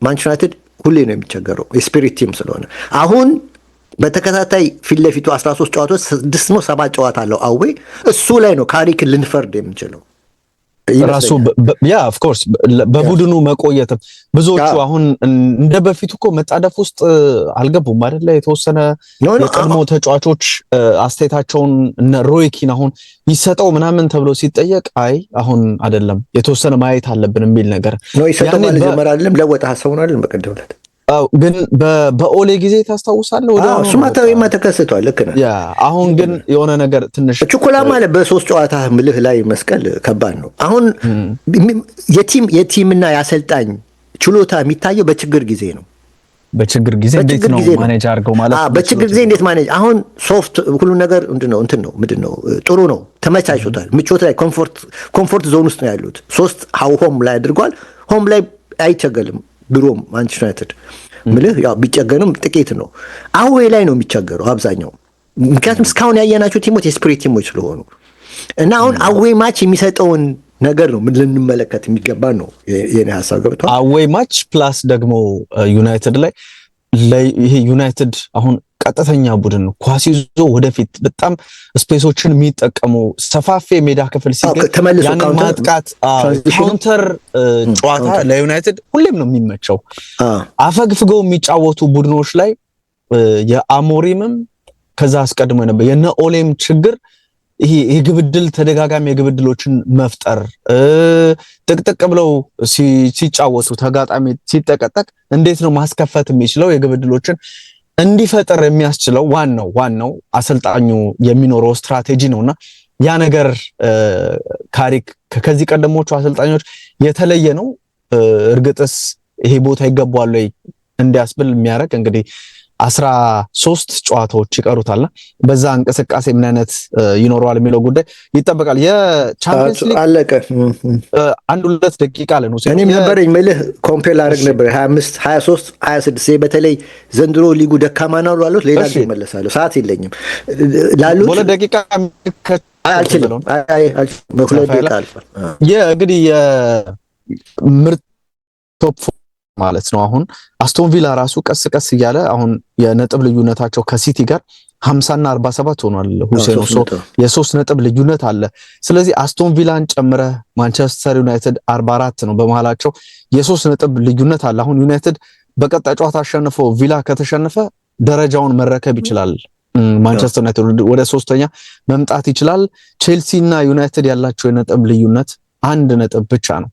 ማንቸስተር ዩናይትድ ሁሌ ነው የሚቸገረው የስፒሪት ቲም ስለሆነ። አሁን በተከታታይ ፊት ለፊቱ 13 ጨዋታዎች 6 ነው 7 ጨዋታ አለው አዌይ። እሱ ላይ ነው ካሪክን ልንፈርድ የምንችለው ራሱ ያ ኦፍ ኮርስ በቡድኑ መቆየት ብዙዎቹ አሁን እንደ በፊቱ እኮ መጣደፍ ውስጥ አልገቡም አይደለ? የተወሰነ የቀድሞ ተጫዋቾች አስተያየታቸውን እነ ሮይኪን አሁን ይሰጠው ምናምን ተብሎ ሲጠየቅ አይ አሁን አይደለም የተወሰነ ማየት አለብን የሚል ነገር ነው። ይሰጠው ማለት ጀመር አይደለም ለወጣ ሐሳቡን አይደለም በቀደምለት ግን በኦሌ ጊዜ ታስታውሳለህ? ሱማታዊማ ተከስቷል። ልክ ነህ። ያ አሁን ግን የሆነ ነገር ትንሽ ችኩላ ማለት በ3 ጨዋታ ምልህ ላይ መስቀል ከባድ ነው። አሁን የቲምና የአሰልጣኝ ችሎታ የሚታየው በችግር ጊዜ ነው። በችግር ጊዜ እንዴት ነው ማኔጅ አድርገው ማለት ነው። በችግር ጊዜ እንዴት ማኔጅ አሁን ሶፍት ሁሉ ነገር ምንድነው ጥሩ ነው፣ ተመቻችቶታል። ምቾት ላይ ኮምፎርት ዞን ውስጥ ነው ያሉት። 3 ሆም ላይ አድርጓል። ሆም ላይ አይቸገርም። ድሮም ማንቸስተር ዩናይትድ ምልህ ያው ቢቸገርም ጥቂት ነው። አዌይ ላይ ነው የሚቸገረው አብዛኛው። ምክንያቱም እስካሁን ያየናቸው ቲሞች የስፒሪት ቲሞች ስለሆኑ እና አሁን አዌይ ማች የሚሰጠውን ነገር ነው ምን ልንመለከት የሚገባ ነው የኔ ሐሳብ ገብቷል። አዌይ ማች ፕላስ ደግሞ ዩናይትድ ላይ ይሄ ዩናይትድ አሁን ቀጥተኛ ቡድን ነው። ኳስ ይዞ ወደፊት በጣም ስፔሶችን የሚጠቀሙ ሰፋፊ ሜዳ ክፍል ሲገኝ ያንን ማጥቃት ካውንተር ጨዋታ ለዩናይትድ ሁሌም ነው የሚመቸው። አፈግፍገው የሚጫወቱ ቡድኖች ላይ የአሞሪምም ከዛ አስቀድሞ ነበር የነ ኦሌም ችግር ይሄ የግብድል ተደጋጋሚ የግብድሎችን መፍጠር ጥቅጥቅ ብለው ሲጫወቱ ተጋጣሚ ሲጠቀጠቅ እንዴት ነው ማስከፈት የሚችለው የግብድሎችን እንዲፈጠር የሚያስችለው ዋናው አሰልጣኙ የሚኖረው ስትራቴጂ ነውና ያ ነገር ካሪክ ከዚህ ቀደሞቹ አሰልጣኞች የተለየ ነው። እርግጥስ ይሄ ቦታ ይገባዋል ወይ እንዲያስብል የሚያደርግ እንግዲህ 13 ጨዋታዎች ይቀሩታልና በዛ እንቅስቃሴ ምን አይነት ይኖረዋል የሚለው ጉዳይ ይጠበቃል። የቻምፒየንስ ሊግ አለቀ። 1-2 ደቂቃ አለ ነው እኔም ነበረኝ መልህ ኮምፔል አድርግ ነበር 25 23 26 በተለይ ዘንድሮ ሊጉ ደካማ ነው አሉት። ሌላ ጊዜ መለሳለሁ ሰዓት የለኝም ላሉት በሁለት ደቂቃ አልችልም። በሁለት ደቂቃ አልፏል። እንግዲህ የምርጥ ቶፕ ማለት ነው። አሁን አስቶን ቪላ ራሱ ቀስ እያለ አሁን የነጥብ ልዩነታቸው ከሲቲ ጋር 50 እና 47 ሆኗል ሁሴን የ3 ነጥብ ልዩነት አለ። ስለዚህ አስቶን ቪላን ጨምረ ማንቸስተር ዩናይትድ 44 ነው በመሃላቸው የ3 ነጥብ ልዩነት አለ። አሁን ዩናይትድ በቀጣይ ጨዋታ አሸንፎ ቪላ ከተሸነፈ ደረጃውን መረከብ ይችላል። ማንቸስተር ዩናይትድ ወደ 3ኛ መምጣት ይችላል። ቼልሲ እና ዩናይትድ ያላቸው የነጥብ ልዩነት 1 ነጥብ ብቻ ነው።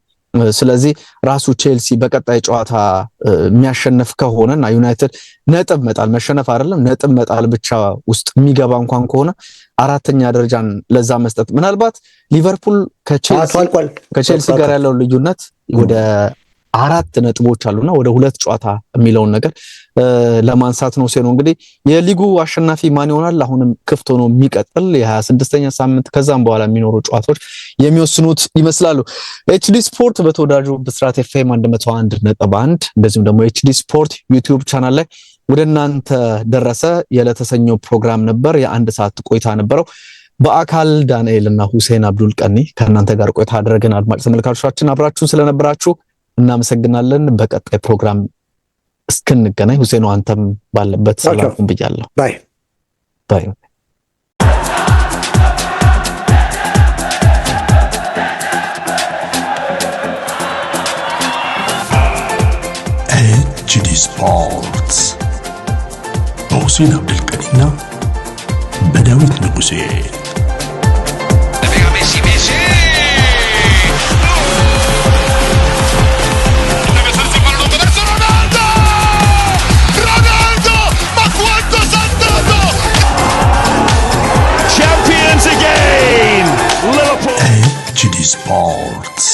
ስለዚህ ራሱ ቼልሲ በቀጣይ ጨዋታ የሚያሸንፍ ከሆነና ዩናይትድ ነጥብ መጣል መሸነፍ አይደለም ነጥብ መጣል ብቻ ውስጥ የሚገባ እንኳን ከሆነ 4ኛ ደረጃን ለዛ መስጠት ምናልባት ሊቨርፑል ከቼልሲ ጋር ያለው ልዩነት ወደ 4 ነጥቦች አሉና ወደ 2 ጨዋታ የሚለውን ነገር ለማንሳት ነው። ሲሆን እንግዲህ የሊጉ አሸናፊ ማን ይሆናል አሁንም ክፍት ሆኖ የሚቀጥል የ26ኛ ሳምንት ከዛም በኋላ የሚኖሩ ጨዋታዎች የሚወስኑት ይመስላሉ። ኤችዲ ስፖርት በተወዳጁ ብስራት ኤፍኤም 101.1 እንደዚሁም ደግሞ ኤችዲ ስፖርት ዩቲዩብ ቻናል ላይ ወደ እናንተ ደረሰ። የለተሰኘው ፕሮግራም ነበር። የ1 ሰዓት ቆይታ ነበረው። በአካል ዳንኤል እና ሁሴን አብዱል ቀኒ ከእናንተ ጋር ቆይታ አድርገን አድማጭ ተመልካቾቻችን አብራችሁን ስለነበራችሁ እናመሰግናለን። በቀጣይ ፕሮግራም እስክንገናኝ ሁሴን አንተም ባለበት ሰላም ብያለሁ። ባይ ባይ። ኤችዲ ስፖርትስ በሁሴን አብዱል ቀኒና በዳዊት ንጉሴ ኤችዲ ስፖርትስ